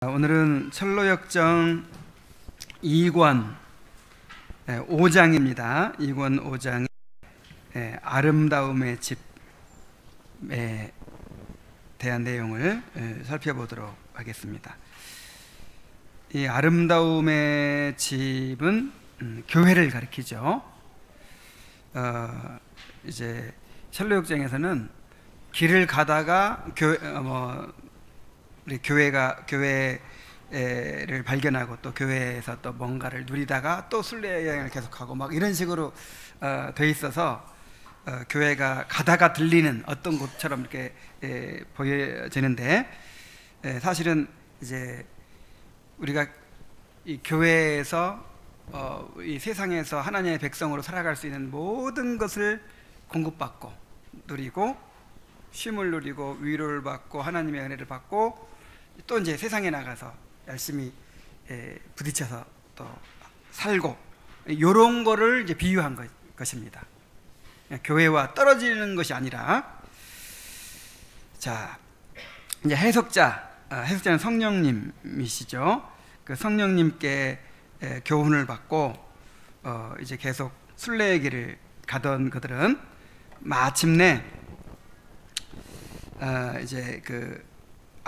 오늘은 철로역정 2권 5장입니다. 2권 5장의 아름다움의 집에 대한 내용을 살펴보도록 하겠습니다. 이 아름다움의 집은 교회를 가리키죠. 이제 철로역정에서는 길을 가다가 우리 교회를 발견하고 또 교회에서 또 뭔가를 누리다가 또 순례 여행을 계속하고 막 이런 식으로 돼 있어서 교회가 가다가 들리는 어떤 곳처럼 이렇게 보여지는데, 사실은 이제 우리가 이 교회에서 이 세상에서 하나님의 백성으로 살아갈 수 있는 모든 것을 공급받고 누리고 쉼을 누리고 위로를 받고 하나님의 은혜를 받고 또 이제 세상에 나가서 열심히 부딪혀서 또 살고, 이런 거를 이제 비유한 것입니다. 교회와 떨어지는 것이 아니라. 자, 이제 해석자는 성령님이시죠. 그 성령님께 교훈을 받고 이제 계속 순례의 길을 가던 그들은 마침내 이제 그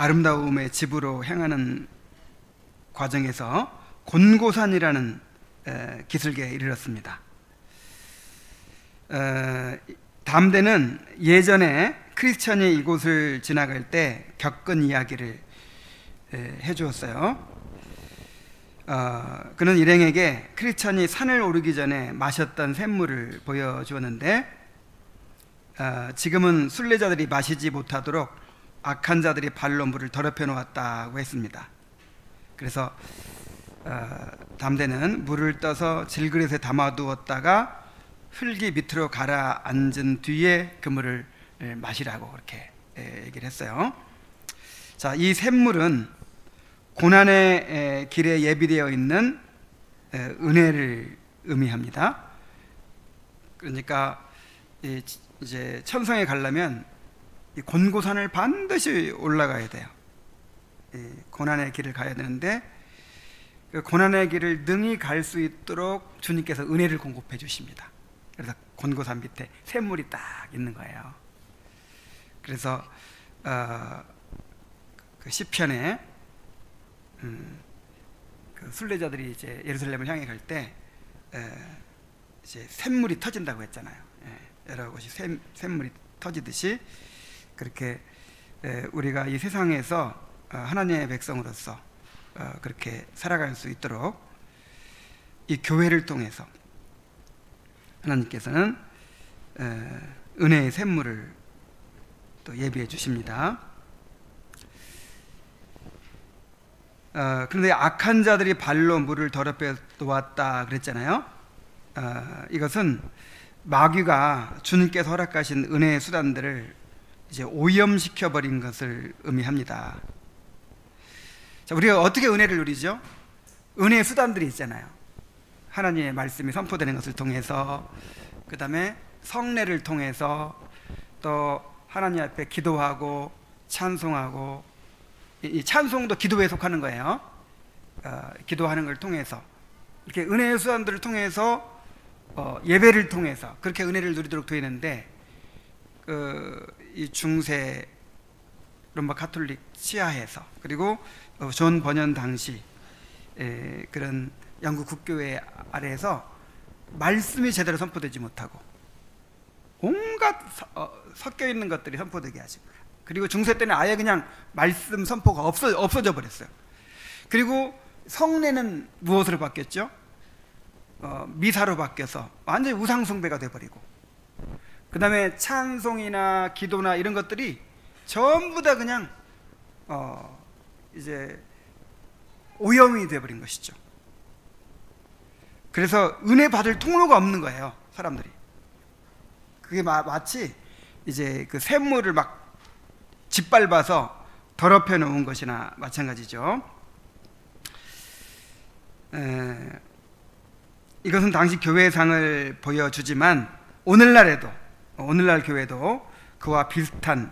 아름다움의 집으로 향하는 과정에서 곤고산이라는 기슭에 이르렀습니다. 담대는 예전에 크리스천이 이곳을 지나갈 때 겪은 이야기를 해주었어요. 그는 일행에게 크리스천이 산을 오르기 전에 마셨던 샘물을 보여주었는데, 지금은 순례자들이 마시지 못하도록 악한 자들이 발로 물을 더럽혀 놓았다고 했습니다. 그래서 담대는 물을 떠서 질그릇에 담아두었다가 흙이 밑으로 가라앉은 뒤에 그 물을 마시라고 그렇게 얘기를 했어요. 자, 이 샘물은 고난의 길에 예비되어 있는 은혜를 의미합니다. 그러니까 이제 천성에 가려면 이 곤고산을 반드시 올라가야 돼요. 고난의 길을 가야 되는데, 그 고난의 길을 능히 갈 수 있도록 주님께서 은혜를 공급해 주십니다. 그래서 곤고산 밑에 샘물이 딱 있는 거예요. 그래서 그 시편에 그 순례자들이 이제 예루살렘을 향해 갈 때 이제 샘물이 터진다고 했잖아요. 여러 곳이 샘물이 터지듯이 그렇게 우리가 이 세상에서 하나님의 백성으로서 그렇게 살아갈 수 있도록 이 교회를 통해서 하나님께서는 은혜의 샘물을 또 예비해 주십니다. 그런데 악한 자들이 발로 물을 더럽혀 놓았다 그랬잖아요. 이것은 마귀가 주님께서 허락하신 은혜의 수단들을 이제 오염시켜 버린 것을 의미합니다. 자, 우리가 어떻게 은혜를 누리죠? 은혜의 수단들이 있잖아요. 하나님의 말씀이 선포되는 것을 통해서, 그 다음에 성례를 통해서, 또 하나님 앞에 기도하고 찬송하고, 이 찬송도 기도에 속하는 거예요. 기도하는 걸 통해서 이렇게 은혜의 수단들을 통해서 예배를 통해서 그렇게 은혜를 누리도록 되어 있는데, 이 중세 로마 가톨릭 치하에서, 그리고 존 번연 당시 그런 영국 국교회 아래에서 말씀이 제대로 선포되지 못하고 온갖 섞여 있는 것들이 선포되게 하시고, 그리고 중세 때는 아예 그냥 말씀 선포가 없어져 버렸어요. 그리고 성례는 무엇으로 바뀌었죠? 미사로 바뀌어서 완전히 우상숭배가 돼버리고, 그 다음에 찬송이나 기도나 이런 것들이 전부 다 그냥 이제 오염이 돼버린 것이죠. 그래서 은혜 받을 통로가 없는 거예요, 사람들이. 그게 마치 이제 그 샘물을 막 짓밟아서 더럽혀 놓은 것이나 마찬가지죠. 이것은 당시 교회상을 보여주지만 오늘날 교회도 그와 비슷한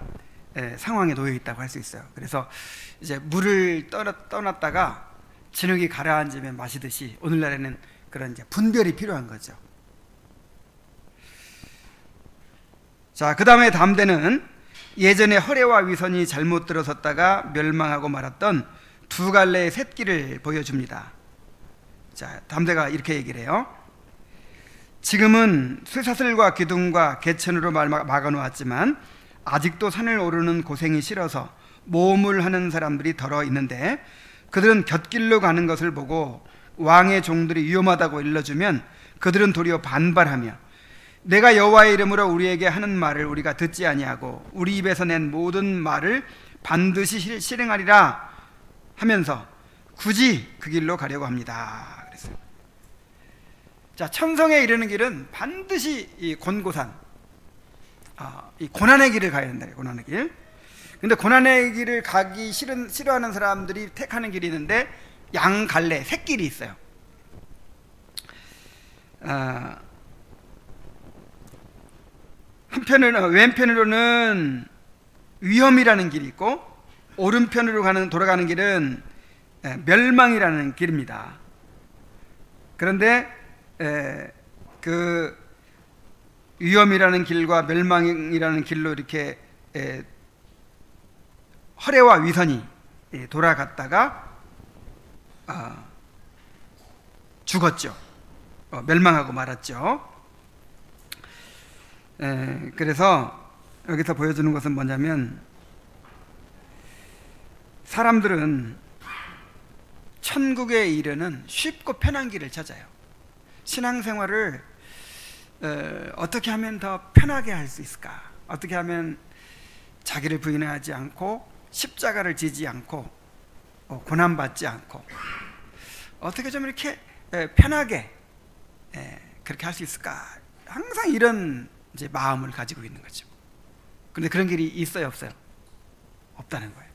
상황에 놓여 있다고 할 수 있어요. 그래서 이제 물을 떠났다가 진흙이 가라앉으면 마시듯이 오늘날에는 그런 이제 분별이 필요한 거죠. 자, 그 다음에 담대는 예전에 허례와 위선이 잘못 들어섰다가 멸망하고 말았던 두 갈래의 샛길을 보여줍니다. 자, 담대가 이렇게 얘기를 해요. 지금은 쇠사슬과 기둥과 개천으로 막아놓았지만 아직도 산을 오르는 고생이 싫어서 모험을 하는 사람들이 더러 있는데, 그들은 곁길로 가는 것을 보고 왕의 종들이 위험하다고 일러주면 그들은 도리어 반발하며, 내가 여호와의 이름으로 우리에게 하는 말을 우리가 듣지 아니하고 우리 입에서 낸 모든 말을 반드시 실행하리라 하면서 굳이 그 길로 가려고 합니다. 그랬어요. 자, 천성에 이르는 길은 반드시 이 곤고산, 이 고난의 길을 가야 된다. 고난의 길. 근데 고난의 길을 가기 싫어하는 사람들이 택하는 길이 있는데 양갈래, 샛길이 있어요. 왼편으로는 위험이라는 길이 있고, 오른편으로 돌아가는 길은 멸망이라는 길입니다. 그런데 그 위험이라는 길과 멸망이라는 길로 이렇게 허례와 위선이 돌아갔다가 죽었죠. 멸망하고 말았죠. 그래서 여기서 보여주는 것은 뭐냐면, 사람들은 천국에 이르는 쉽고 편한 길을 찾아요. 신앙생활을 어떻게 하면 더 편하게 할 수 있을까? 어떻게 하면 자기를 부인하지 않고 십자가를 지지 않고 고난받지 않고 어떻게 좀 이렇게 편하게 그렇게 할 수 있을까? 항상 이런 이제 마음을 가지고 있는 거죠. 그런데 그런 길이 있어요, 없어요? 없다는 거예요.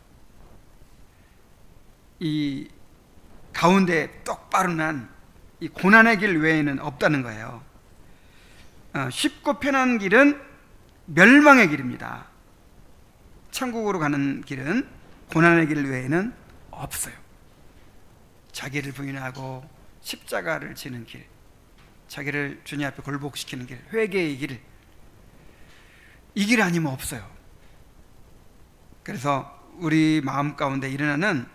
이 가운데 똑바로 난 이 고난의 길 외에는 없다는 거예요. 쉽고 편한 길은 멸망의 길입니다. 천국으로 가는 길은 고난의 길 외에는 없어요. 자기를 부인하고 십자가를 지는 길, 자기를 주님 앞에 굴복시키는 길, 회개의 길, 이 길 아니면 없어요. 그래서 우리 마음 가운데 일어나는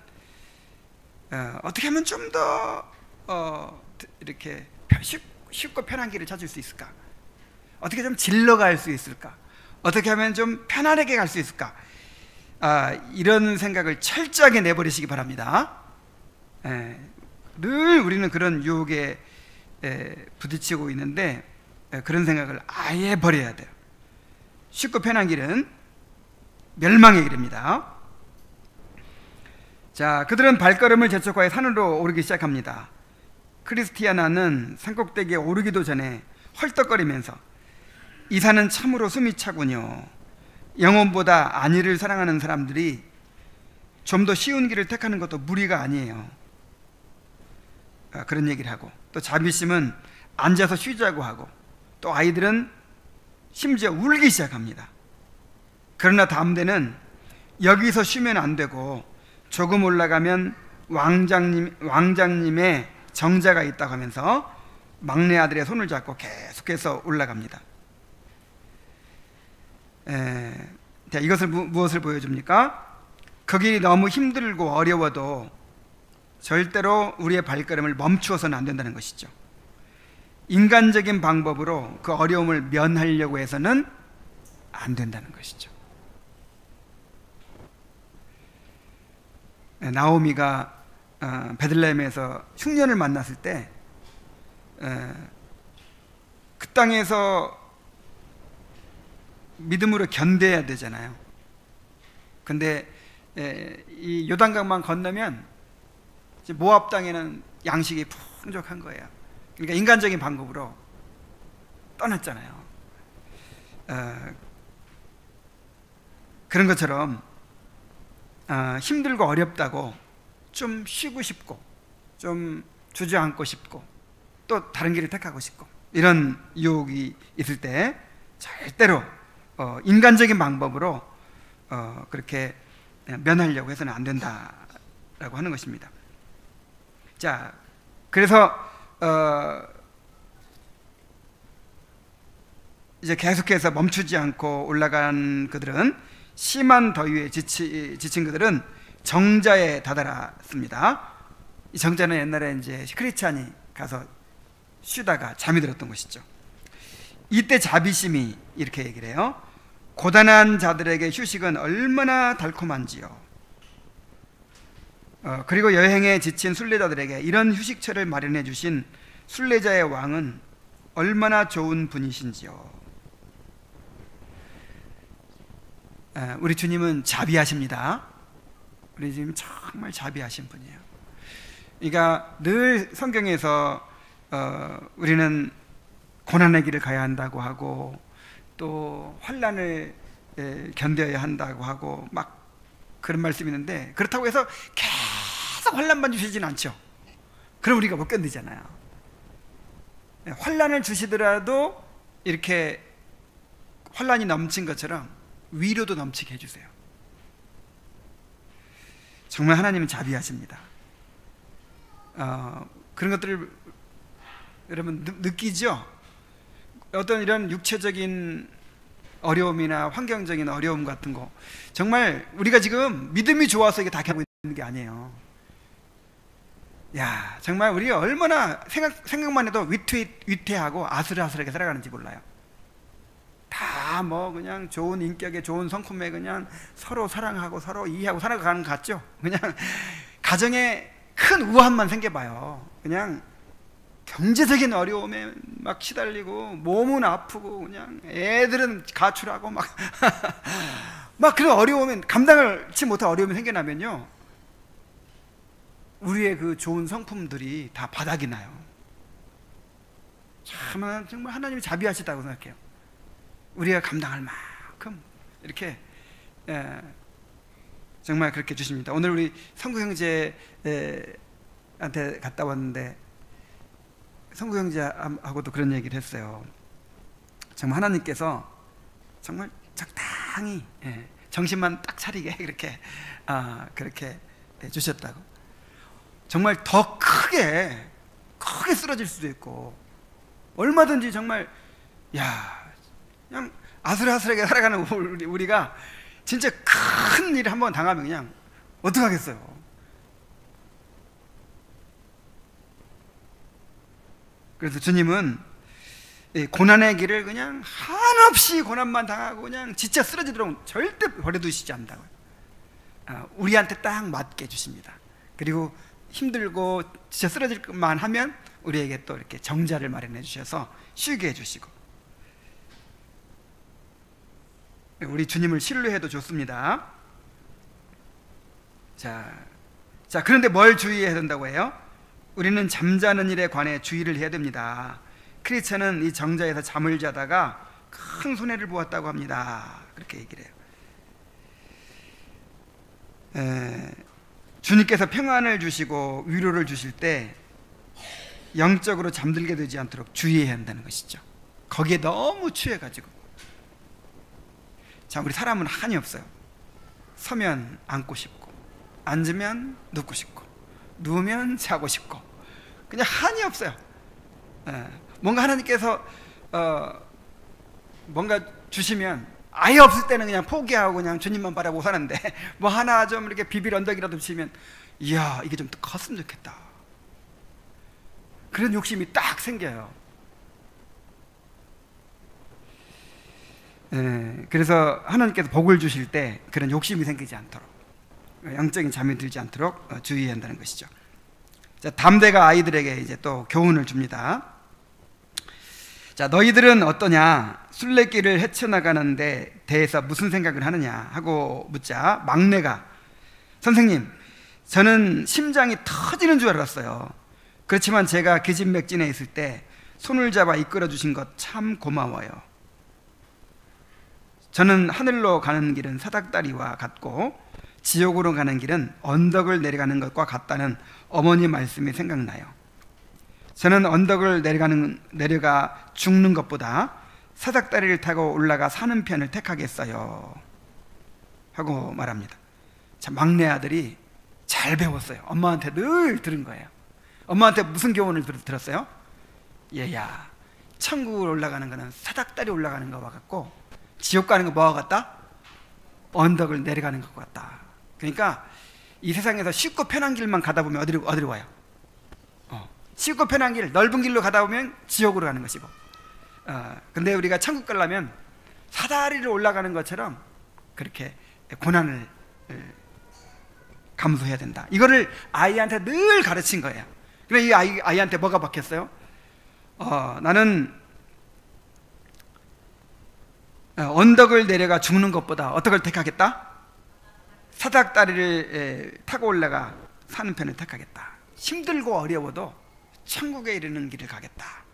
어떻게 하면 좀 더 이렇게 쉽고 편한 길을 찾을 수 있을까? 어떻게 좀 질러갈 수 있을까? 어떻게 하면 좀 편안하게 갈 수 있을까? 이런 생각을 철저하게 내버리시기 바랍니다. 늘 우리는 그런 유혹에 부딪히고 있는데 그런 생각을 아예 버려야 돼요. 쉽고 편한 길은 멸망의 길입니다. 자, 그들은 발걸음을 재촉하여 산으로 오르기 시작합니다. 크리스티아나는 산꼭대기에 오르기도 전에 헐떡거리면서, 이 산은 참으로 숨이 차군요. 영혼보다 안위를 사랑하는 사람들이 좀 더 쉬운 길을 택하는 것도 무리가 아니에요. 그런 얘기를 하고, 또 자비심은 앉아서 쉬자고 하고, 또 아이들은 심지어 울기 시작합니다. 그러나 담대는 여기서 쉬면 안 되고 조금 올라가면 왕장님의 정자가 있다고 하면서 막내 아들의 손을 잡고 계속해서 올라갑니다. 자, 이것을 무엇을 보여줍니까? 그 길이 너무 힘들고 어려워도 절대로 우리의 발걸음을 멈추어서는 안 된다는 것이죠. 인간적인 방법으로 그 어려움을 면하려고 해서는 안 된다는 것이죠. 나오미가 베들레헴에서 흉년을 만났을 때 그 땅에서 믿음으로 견뎌야 되잖아요. 근데 이 요단강만 건너면 이제 모압 땅에는 양식이 풍족한 거예요. 그러니까 인간적인 방법으로 떠났잖아요. 그런 것처럼 힘들고 어렵다고 좀 쉬고 싶고 좀 주저앉고 싶고 또 다른 길을 택하고 싶고 이런 유혹이 있을 때 절대로 인간적인 방법으로 그렇게 면하려고 해서는 안 된다라고 하는 것입니다. 자, 그래서 이제 계속해서 멈추지 않고 올라간 그들은, 심한 더위에 지친 그들은 정자에 다다랐습니다. 이 정자는 옛날에 이제 크리스찬이 가서 쉬다가 잠이 들었던 것이죠. 이때 자비심이 이렇게 얘기를 해요. 고단한 자들에게 휴식은 얼마나 달콤한지요. 그리고 여행에 지친 순례자들에게 이런 휴식처를 마련해 주신 순례자의 왕은 얼마나 좋은 분이신지요. 우리 주님은 자비하십니다. 우리 주님 정말 자비하신 분이에요. 그러니까 늘 성경에서 우리는 고난의 길을 가야 한다고 하고, 또 환난을 견뎌야 한다고 하고 막 그런 말씀이 있는데, 그렇다고 해서 계속 환난만 주시진 않죠. 그럼 우리가 못 견디잖아요. 환난을 주시더라도 이렇게 환난이 넘친 것처럼 위로도 넘치게 해주세요. 정말 하나님은 자비하십니다. 그런 것들을 여러분 느끼죠? 어떤 이런 육체적인 어려움이나 환경적인 어려움 같은 거, 정말 우리가 지금 믿음이 좋아서 이게 다 하고 있는 게 아니에요. 야, 정말 우리가 얼마나 생각만 해도 위태하고 아슬아슬하게 살아가는지 몰라요. 다 뭐 그냥 좋은 인격에 좋은 성품에 그냥 서로 사랑하고 서로 이해하고 살아가는 것 같죠? 그냥 가정에 큰 우환만 생겨봐요. 그냥 경제적인 어려움에 막 시달리고 몸은 아프고 그냥 애들은 가출하고 막 막 그런 어려움은 감당을치 못할 어려움이 생겨나면요, 우리의 그 좋은 성품들이 다 바닥이 나요. 참 정말 하나님이 자비하시다고 생각해요. 우리가 감당할 만큼 이렇게 정말 그렇게 주십니다. 오늘 우리 성구 형제한테 갔다 왔는데 성구 형제하고도 그런 얘기를 했어요. 정말 하나님께서 정말 적당히 정신만 딱 차리게 그렇게 주셨다고. 정말 더 크게 쓰러질 수도 있고, 얼마든지 정말 그냥 아슬아슬하게 살아가는 우리가 진짜 큰 일을 한번 당하면 그냥 어떡하겠어요. 그래서 주님은 고난의 길을 그냥 한없이 고난만 당하고 그냥 지쳐 쓰러지도록 절대 버려두시지 않는다고요. 우리한테 딱 맞게 주십니다. 그리고 힘들고 지쳐 쓰러질 것만 하면 우리에게 또 이렇게 정자를 마련해 주셔서 쉬게 해주시고, 우리 주님을 신뢰해도 좋습니다. 자, 그런데 뭘 주의해야 된다고 해요? 우리는 잠자는 일에 관해 주의를 해야 됩니다. 크리스천은 이 정자에서 잠을 자다가 큰 손해를 보았다고 합니다. 그렇게 얘기를 해요. 주님께서 평안을 주시고 위로를 주실 때 영적으로 잠들게 되지 않도록 주의해야 한다는 것이죠. 거기에 너무 취해가지고. 자, 우리 사람은 한이 없어요. 서면 앉고 싶고, 앉으면 눕고 싶고, 누우면 자고 싶고, 그냥 한이 없어요. 뭔가 하나님께서 뭔가 주시면 아예 없을 때는 그냥 포기하고 그냥 주님만 바라보고 사는데, 뭐 하나 좀 이렇게 비빌 언덕이라도 주시면, 이야, 이게 좀 더 컸으면 좋겠다, 그런 욕심이 딱 생겨요. 그래서 하나님께서 복을 주실 때 그런 욕심이 생기지 않도록, 영적인 잠이 들지 않도록 주의해야 한다는 것이죠. 자, 담대가 아이들에게 이제 또 교훈을 줍니다. 자, 너희들은 어떠냐? 순례길을 헤쳐나가는데 대해서 무슨 생각을 하느냐 하고 묻자, 막내가, 선생님, 저는 심장이 터지는 줄 알았어요. 그렇지만 제가 기진맥진에 있을 때 손을 잡아 이끌어 주신 것 참 고마워요. 저는 하늘로 가는 길은 사닥다리와 같고 지옥으로 가는 길은 언덕을 내려가는 것과 같다는 어머니 말씀이 생각나요. 저는 언덕을 내려가 죽는 것보다 사닥다리를 타고 올라가 사는 편을 택하겠어요 하고 말합니다. 참, 막내 아들이 잘 배웠어요. 엄마한테 늘 들은 거예요. 엄마한테 무슨 교훈을 들었어요? 얘야, 천국을 올라가는 거는 사닥다리 올라가는 거와 같고 지옥 가는 거 뭐와 같다? 언덕을 내려가는 것과 같다. 그러니까 이 세상에서 쉽고 편한 길만 가다 보면 어디로 와요? 쉽고 편한 길, 넓은 길로 가다 보면 지옥으로 가는 것이고, 근데 우리가 천국 가려면 사다리를 올라가는 것처럼 그렇게 고난을 감수해야 된다. 이거를 아이한테 늘 가르친 거예요. 그래, 이 아이한테 뭐가 박혔어요? 나는 언덕을 내려가 죽는 것보다 어떤 걸 택하겠다? 사닥다리를 타고 올라가 사는 편을 택하겠다. 힘들고 어려워도 천국에 이르는 길을 가겠다.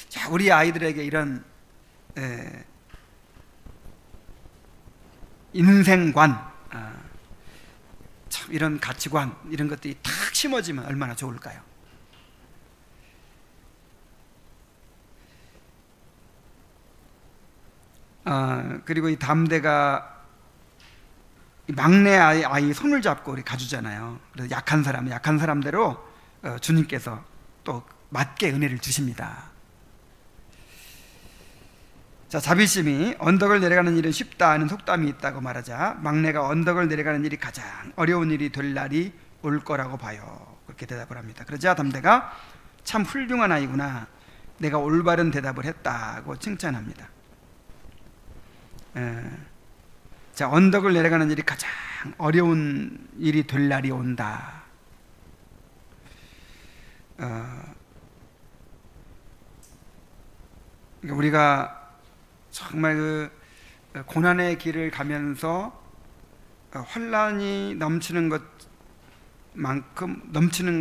자, 우리 아이들에게 이런 인생관, 참 이런 가치관, 이런 것들이 탁 심어지면 얼마나 좋을까요? 그리고 이 담대가 막내 아이 손을 잡고 우리 가주잖아요. 그래서 약한 사람대로 주님께서 또 맞게 은혜를 주십니다. 자, 자비심이 언덕을 내려가는 일은 쉽다 하는 속담이 있다고 말하자 막내가 언덕을 내려가는 일이 가장 어려운 일이 될 날이 올 거라고 봐요. 그렇게 대답을 합니다. 그러자 담대가 참 훌륭한 아이구나, 내가 올바른 대답을 했다고 칭찬합니다. 자, 언덕을 내려가는 일이 가장 어려운 일이 될 날이 온다. 그러니까 우리가 정말 그 고난의 길을 가면서 환난이 넘치는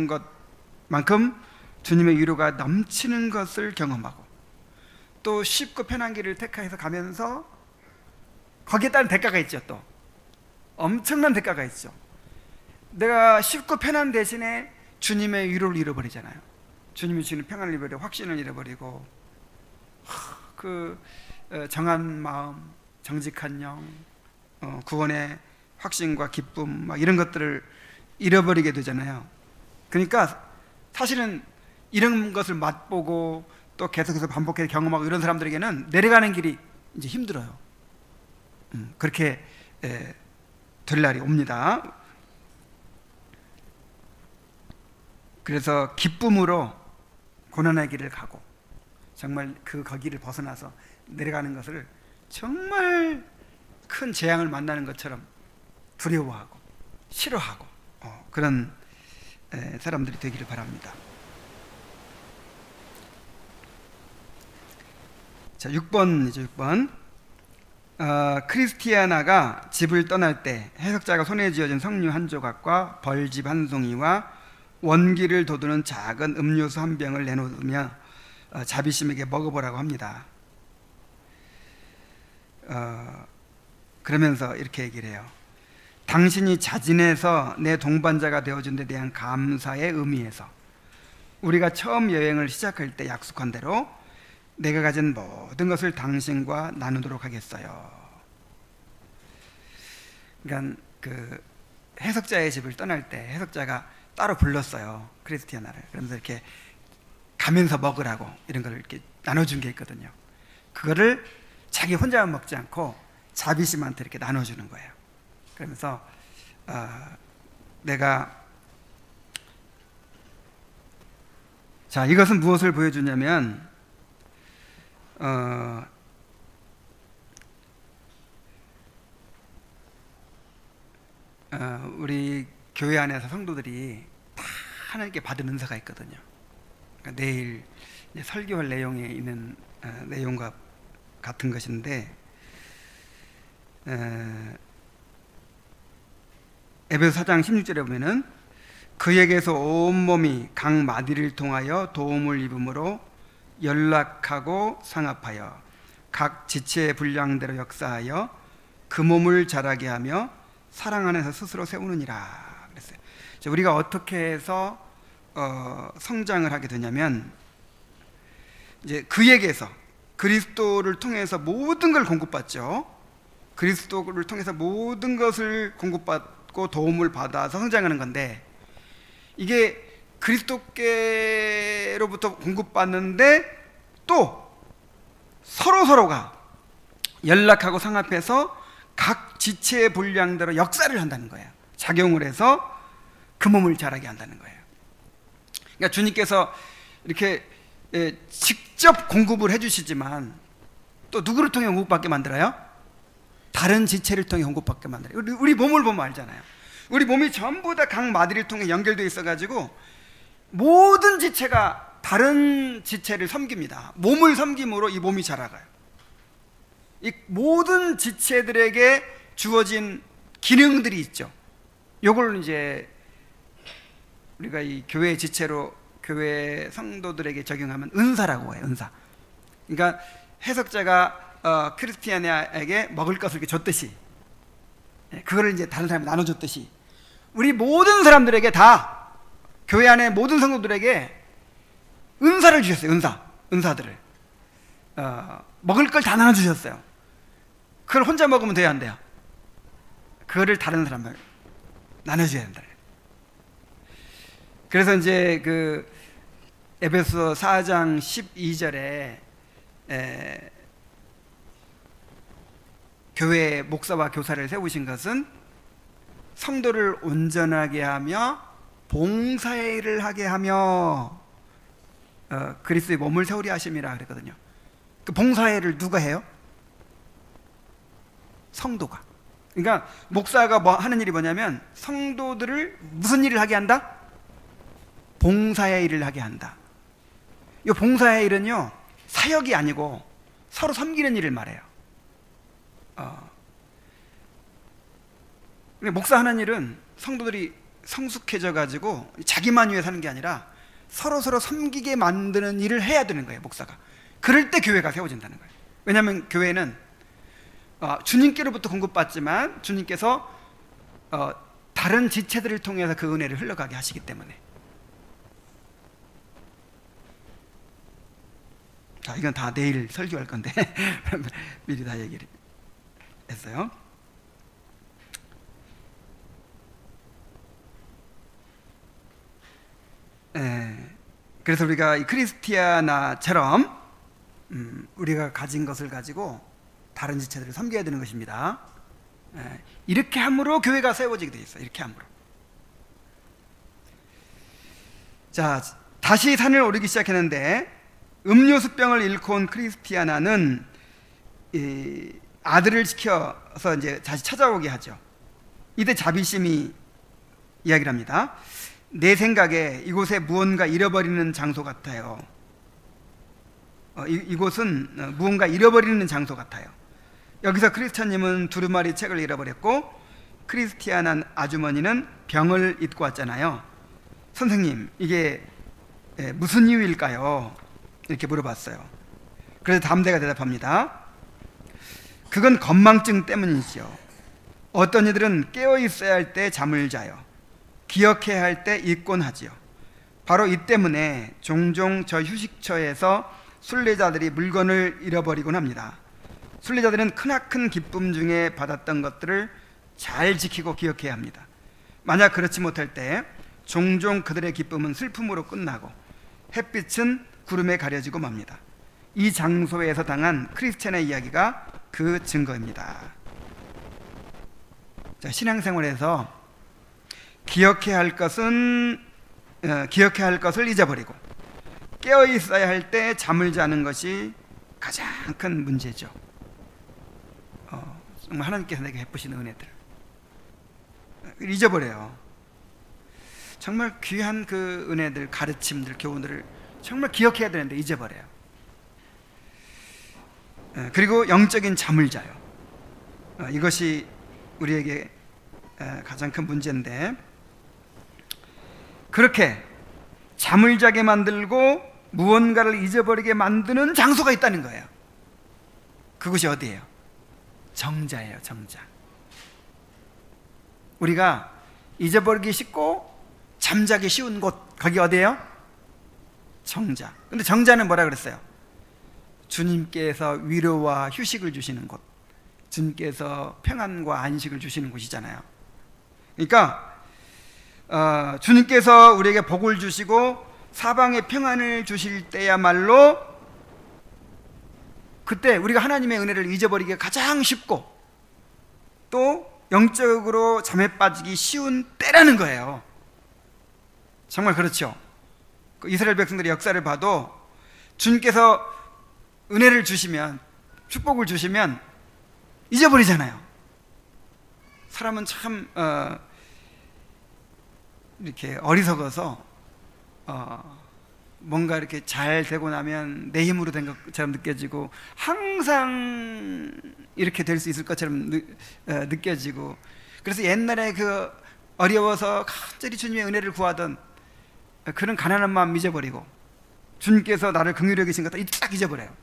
것만큼 주님의 위로가 넘치는 것을 경험하고, 또 쉽고 편한 길을 택해서 가면서 거기에 따른 대가가 있죠. 또 엄청난 대가가 있죠. 내가 쉽고 편한 대신에 주님의 위로를 잃어버리잖아요. 주님이 주는 평안을 잃어버리고 확신을 잃어버리고, 정한 마음, 정직한 영, 구원의 확신과 기쁨, 막 이런 것들을 잃어버리게 되잖아요. 그러니까 사실은 이런 것을 맛보고 또 계속해서 반복해서 경험하고 이런 사람들에게는 내려가는 길이 이제 힘들어요. 그렇게 될 날이 옵니다. 그래서 기쁨으로 고난의 길을 가고, 정말 거기를 벗어나서 내려가는 것을 정말 큰 재앙을 만나는 것처럼 두려워하고 싫어하고 그런 사람들이 되기를 바랍니다. 자, 6번이죠. 6번. 크리스티아나가 집을 떠날 때 해석자가 손에 쥐어진 석류 한 조각과 벌집 한 송이와 원기를 돋우는 작은 음료수 한 병을 내놓으며 자비심에게 먹어보라고 합니다. 그러면서 이렇게 얘기를 해요. 당신이 자진해서 내 동반자가 되어준 데 대한 감사의 의미에서 우리가 처음 여행을 시작할 때 약속한 대로 내가 가진 모든 것을 당신과 나누도록 하겠어요. 그러니까 그 해석자의 집을 떠날 때 해석자가 따로 불렀어요, 크리스티아나를. 그러면서 이렇게 가면서 먹으라고 이런 걸 이렇게 나눠준 게 있거든요. 그거를 자기 혼자만 먹지 않고 자비심한테 이렇게 나눠주는 거예요. 그러면서 자, 이것은 무엇을 보여주냐면 우리 교회 안에서 성도들이 다 하나님께 받은 은사가 있거든요. 그러니까 내일 설교할 내용에 있는 내용과 같은 것인데, 에베소 4장 16절에 보면은 그에게서 온몸이 각 마디를 통하여 도움을 입음으로 연락하고 상합하여 각 지체의 분량대로 역사하여 그 몸을 자라게 하며 사랑 안에서 스스로 세우느니라 그랬어요. 우리가 어떻게 해서 성장을 하게 되냐면, 이제 그에게서, 그리스도를 통해서 모든 걸 공급받죠. 그리스도를 통해서 모든 것을 공급받고 도움을 받아서 성장하는 건데, 이게 그리스도께로부터 공급받는데 또 서로가 연락하고 상합해서 각 지체의 분량대로 역사를 한다는 거예요. 작용을 해서 그 몸을 자라게 한다는 거예요. 그러니까 주님께서 이렇게 직접 공급을 해주시지만 또 누구를 통해 공급받게 만들어요? 다른 지체를 통해 공급받게 만들어요. 우리 몸을 보면 알잖아요. 우리 몸이 전부 다 각 마디를 통해 연결되어 있어가지고 모든 지체가 다른 지체를 섬깁니다. 몸을 섬김으로 이 몸이 자라가요. 이 모든 지체들에게 주어진 기능들이 있죠. 요걸 이제 우리가 이 교회 지체로 교회 성도들에게 적용하면 은사라고 해요. 은사. 그러니까 해석자가 크리스티아나에게 먹을 것을 이렇게 줬듯이, 그거를 이제 다른 사람이 나눠줬듯이, 우리 모든 사람들에게 다, 교회 안에 모든 성도들에게 은사를 주셨어요. 은사들을 먹을 걸 다 나눠주셨어요. 그걸 혼자 먹으면 돼야 안 돼요? 그거를 다른 사람을 나눠줘야 된다. 그래서 이제 그 에베소 4장 12절에 교회 목사와 교사를 세우신 것은 성도를 온전하게 하며 봉사의 일을 하게 하며 그리스도의 몸을 세우려 하심이라 그랬거든요. 그 봉사의 일을 누가 해요? 성도가. 그러니까 목사가 하는 일이 뭐냐면 성도들을 무슨 일을 하게 한다? 봉사의 일을 하게 한다. 이 봉사의 일은요, 사역이 아니고 서로 섬기는 일을 말해요. 목사 하는 일은 성도들이 성숙해져 가지고 자기만 위해 사는 게 아니라 서로 섬기게 만드는 일을 해야 되는 거예요, 목사가. 그럴 때 교회가 세워진다는 거예요. 왜냐하면 교회는 주님께로부터 공급받지만 주님께서 다른 지체들을 통해서 그 은혜를 흘러가게 하시기 때문에. 자, 이건 다 내일 설교할 건데 미리 다 얘기를 했어요. 그래서 우리가 이 크리스티아나처럼 우리가 가진 것을 가지고 다른 지체들을 섬겨야 되는 것입니다. 이렇게 함으로 교회가 세워지게 돼 있어요. 이렇게 함으로. 자, 다시 산을 오르기 시작했는데 음료수병을 잃고 온 크리스티아나는 아들을 시켜서 이제 다시 찾아오게 하죠. 이때 자비심이 이야기를 합니다. 내 생각에 이곳에 무언가 잃어버리는 장소 같아요. 이곳은 무언가 잃어버리는 장소 같아요. 여기서 크리스찬님은 두루마리 책을 잃어버렸고 크리스티아나 아주머니는 병을 잊고 왔잖아요. 선생님, 이게 무슨 이유일까요? 이렇게 물어봤어요. 그래서 담대가 대답합니다. 그건 건망증 때문이죠. 어떤 이들은 깨어 있어야 할 때 잠을 자요. 기억해야 할 때 잊곤 하지요. 바로 이 때문에 종종 저 휴식처에서 순례자들이 물건을 잃어버리곤 합니다. 순례자들은 크나큰 기쁨 중에 받았던 것들을 잘 지키고 기억해야 합니다. 만약 그렇지 못할 때 종종 그들의 기쁨은 슬픔으로 끝나고 햇빛은 구름에 가려지고 맙니다. 이 장소에서 당한 크리스찬의 이야기가 그 증거입니다. 자, 신앙생활에서 기억해야 할 것을 잊어버리고 깨어 있어야 할 때 잠을 자는 것이 가장 큰 문제죠. 정말 하나님께서 내게 베푸시는 은혜들 잊어버려요. 정말 귀한 그 은혜들, 가르침들, 교훈들을 정말 기억해야 되는데 잊어버려요. 그리고 영적인 잠을 자요. 이것이 우리에게 가장 큰 문제인데, 그렇게 잠을 자게 만들고 무언가를 잊어버리게 만드는 장소가 있다는 거예요. 그것이 어디예요? 정자예요. 정자. 우리가 잊어버리기 쉽고 잠자기 쉬운 곳, 거기 어디예요? 정자. 근데 정자는 뭐라 그랬어요? 주님께서 위로와 휴식을 주시는 곳, 주님께서 평안과 안식을 주시는 곳이잖아요. 그러니까 주님께서 우리에게 복을 주시고 사방에 평안을 주실 때야말로 그때 우리가 하나님의 은혜를 잊어버리기가 가장 쉽고 또 영적으로 잠에 빠지기 쉬운 때라는 거예요. 정말 그렇죠. 이스라엘 백성들의 역사를 봐도 주님께서 은혜를 주시면, 축복을 주시면 잊어버리잖아요. 사람은 참 이렇게 어리석어서 뭔가 이렇게 잘 되고 나면 내 힘으로 된 것처럼 느껴지고 항상 이렇게 될 수 있을 것처럼 느껴지고, 그래서 옛날에 그 어려워서 간절히 주님의 은혜를 구하던 그런 가난한 마음 잊어버리고 주님께서 나를 긍휼히 여기신 것도 딱 잊어버려요.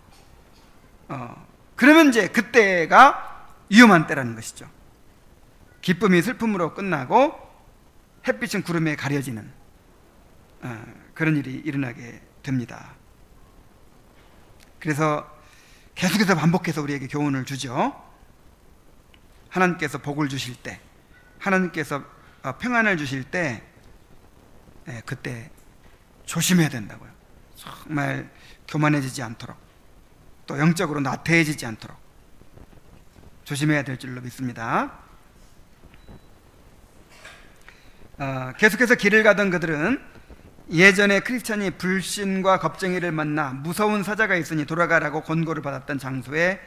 그러면 이제 그때가 위험한 때라는 것이죠. 기쁨이 슬픔으로 끝나고 햇빛은 구름에 가려지는 그런 일이 일어나게 됩니다. 그래서 계속해서 반복해서 우리에게 교훈을 주죠. 하나님께서 복을 주실 때, 하나님께서 평안을 주실 때 그때 조심해야 된다고요. 정말 교만해지지 않도록, 또 영적으로 나태해지지 않도록 조심해야 될 줄로 믿습니다. 계속해서 길을 가던 그들은 예전에 크리스찬이 불신과 겁쟁이를 만나 무서운 사자가 있으니 돌아가라고 권고를 받았던 장소에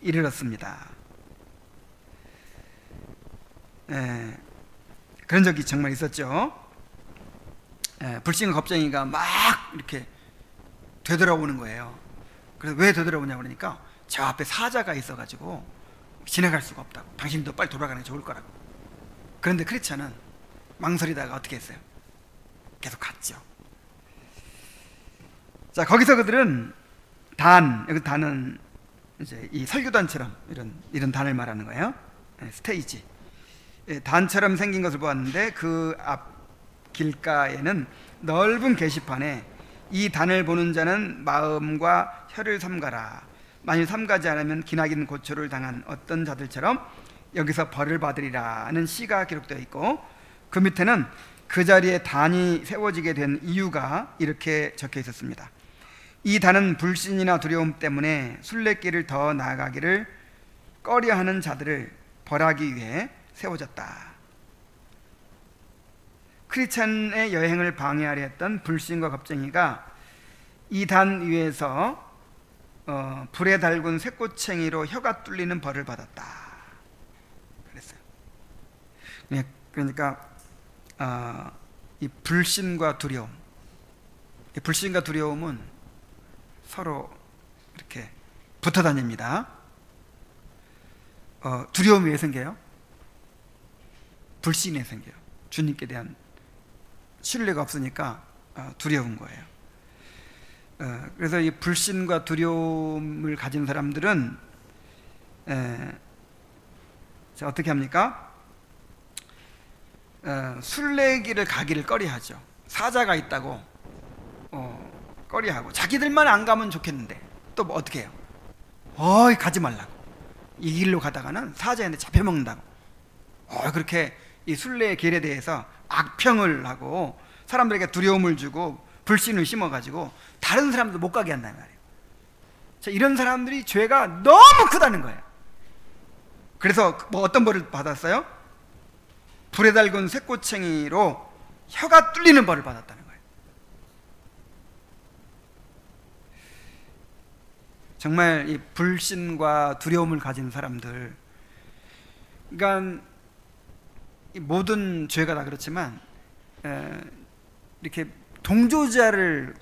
이르렀습니다. 그런 적이 정말 있었죠. 불신과 겁쟁이가 막 이렇게 되돌아오는 거예요. 그래서 왜 되돌아오냐고 그러니까 저 앞에 사자가 있어가지고 지나갈 수가 없다고, 당신도 빨리 돌아가는 게 좋을 거라고. 그런데 크리스찬은 망설이다가 어떻게 했어요? 계속 갔죠. 자, 거기서 그들은 여기 단은 이제 이 설교단처럼 이런 단을 말하는 거예요. 스테이지. 단처럼 생긴 것을 보았는데 그 앞 길가에는 넓은 게시판에 이 단을 보는 자는 마음과 혀를 삼가라. 만일 삼가지 않으면 기나긴 고초를 당한 어떤 자들처럼 여기서 벌을 받으리라는 시가 기록되어 있고, 그 밑에는 그 자리에 단이 세워지게 된 이유가 이렇게 적혀 있었습니다. 이 단은 불신이나 두려움 때문에 순례길을 더 나아가기를 꺼려하는 자들을 벌하기 위해 세워졌다. 크리스찬의 여행을 방해하려 했던 불신과 겁쟁이가 이 단 위에서 불에 달군 쇠꼬챙이로 혀가 뚫리는 벌을 받았다 그랬어요. 그러니까 이 불신과 두려움, 이 불신과 두려움은 서로 이렇게 붙어 다닙니다. 두려움이 왜 생겨요? 불신이 생겨요. 주님께 대한 신뢰가 없으니까 두려운 거예요. 그래서 이 불신과 두려움을 가진 사람들은 어떻게 합니까? 순례길을 가기를 꺼려하죠. 사자가 있다고 꺼려하고, 자기들만 안 가면 좋겠는데 또 뭐 어떻게 해요? 가지 말라고. 이 길로 가다가는 사자한테 잡혀먹는다고. 그렇게 이 순례의 길에 대해서 악평을 하고 사람들에게 두려움을 주고 불신을 심어가지고 다른 사람도 못 가게 한단 말이에요. 자, 이런 사람들이 죄가 너무 크다는 거예요. 그래서 뭐 어떤 벌을 받았어요? 불에 달군 쇠꼬챙이로 혀가 뚫리는 벌을 받았다는 거예요. 정말 이 불신과 두려움을 가진 사람들, 그러니까 모든 죄가 다 그렇지만 이렇게 동조자를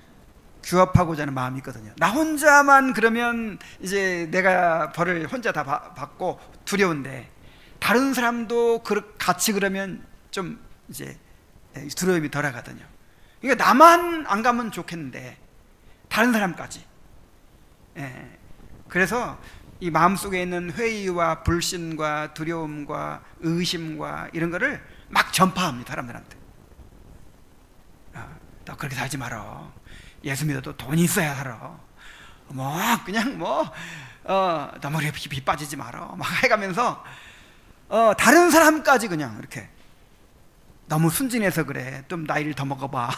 규합하고자 하는 마음이 있거든요. 나 혼자만 그러면 이제 내가 벌을 혼자 다 받고 두려운데, 다른 사람도 같이 그러면 좀 이제 두려움이 덜하거든요. 그러니까 나만 안 가면 좋겠는데 다른 사람까지. 그래서 이 마음속에 있는 회의와 불신과 두려움과 의심과 이런 거를 막 전파합니다, 사람들한테. 너 그렇게 살지 말어. 예수 믿어도 돈이 있어야 살아. 그냥 너 머리에 비 빠지지 마라 막 해가면서 다른 사람까지 그냥 이렇게 너무 순진해서 그래, 좀 나이를 더 먹어봐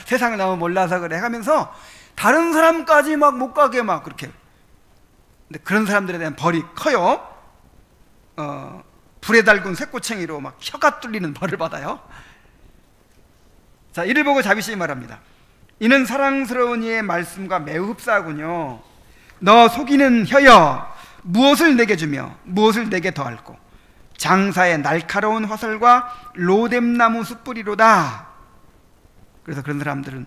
세상을 너무 몰라서 그래 하면서 다른 사람까지 막 못 가게 막 그렇게. 근데 그런 사람들에 대한 벌이 커요. 불에 달군 쇠꼬챙이로 막 혀가 뚫리는 벌을 받아요. 자, 이를 보고 자비심이 말합니다. 이는 사랑스러운 이의 말씀과 매우 흡사하군요. 너 속이는 혀여, 무엇을 내게 주며 무엇을 내게 더할꼬. 장사의 날카로운 화살과 로뎀나무 숯불이로다. 그래서 그런 사람들은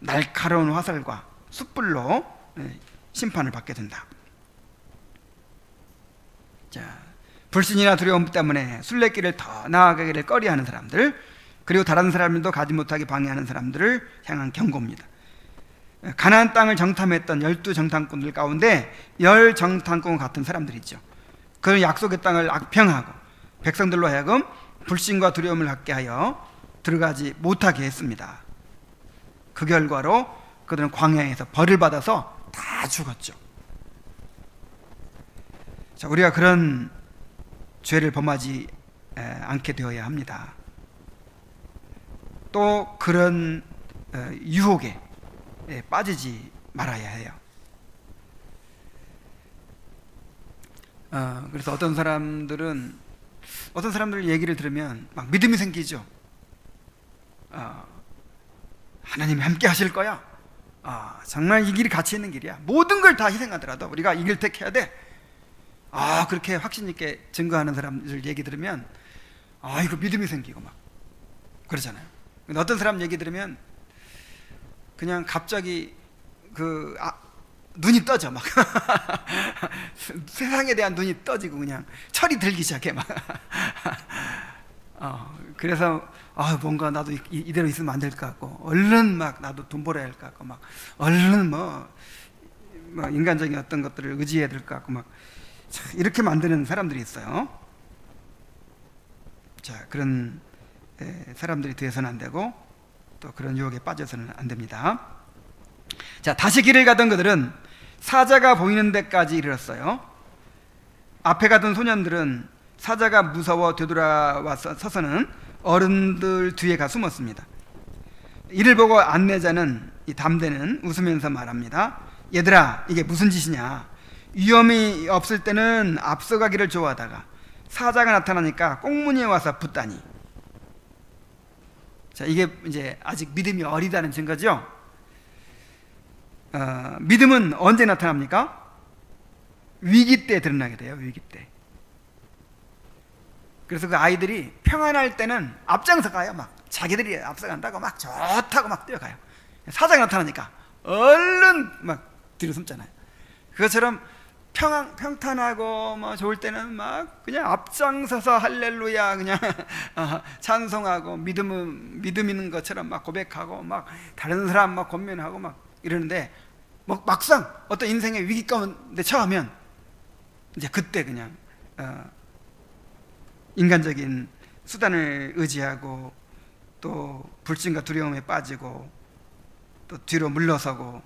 날카로운 화살과 숯불로 심판을 받게 된다. 자, 불신이나 두려움 때문에 순례길을 더 나아가기를 꺼려하는 사람들, 그리고 다른 사람들도 가지 못하게 방해하는 사람들을 향한 경고입니다. 가나안 땅을 정탐했던 12정탐꾼들 가운데 10정탐꾼 같은 사람들이 있죠. 그는 약속의 땅을 악평하고 백성들로 하여금 불신과 두려움을 갖게 하여 들어가지 못하게 했습니다. 그 결과로 그들은 광야에서 벌을 받아서 다 죽었죠. 자, 우리가 그런 죄를 범하지 않게 되어야 합니다. 또 그런 유혹에 빠지지 말아야 해요. 그래서 어떤 사람들 얘기를 들으면 막 믿음이 생기죠. 하나님이 함께 하실 거야. 정말 이 길이 가치 있는 길이야. 모든 걸 다 희생하더라도 우리가 이 길 택해야 돼. 그렇게 확신 있게 증거하는 사람들 얘기 들으면 이거 믿음이 생기고 막 그러잖아요. 근데 어떤 사람 얘기 들으면 그냥 갑자기 눈이 떠져 막 세상에 대한 눈이 떠지고 그냥 철이 들기 시작해 막 그래서 뭔가 나도 이대로 있으면 안 될 것 같고, 얼른 막 나도 돈 벌어야 할 것 같고, 막 얼른 뭐 인간적인 어떤 것들을 의지해야 될 것 같고, 막 이렇게 만드는 사람들이 있어요. 자, 그런 사람들이 되어서는 안 되고, 또 그런 유혹에 빠져서는 안 됩니다. 자, 다시 길을 가던 그들은 사자가 보이는 데까지 이르렀어요. 앞에 가던 소년들은 사자가 무서워 되돌아와서 서서는 어른들 뒤에 가 숨었습니다. 이를 보고 안내자는, 이 담대는 웃으면서 말합니다. 얘들아, 이게 무슨 짓이냐? 위험이 없을 때는 앞서가기를 좋아하다가 사자가 나타나니까 꽁무니에 와서 붙다니. 자, 이게 이제 아직 믿음이 어리다는 증거죠. 믿음은 언제 나타납니까? 위기 때 드러나게 돼요. 위기 때. 그래서 그 아이들이 평안할 때는 앞장서 가요. 막 자기들이 앞서간다고 막 좋다고 막 뛰어가요. 사자가 나타나니까 얼른 막 뒤로 숨잖아요. 그것처럼 평탄하고 뭐 좋을 때는 막 그냥 앞장서서 할렐루야 그냥 찬송하고 믿음 있는 것처럼 막 고백하고 막 다른 사람 막 권면하고 막 이러는데, 뭐 막상 어떤 인생의 위기 가운데 처하면 이제 그때 그냥 인간적인 수단을 의지하고 또 불신과 두려움에 빠지고 또 뒤로 물러서고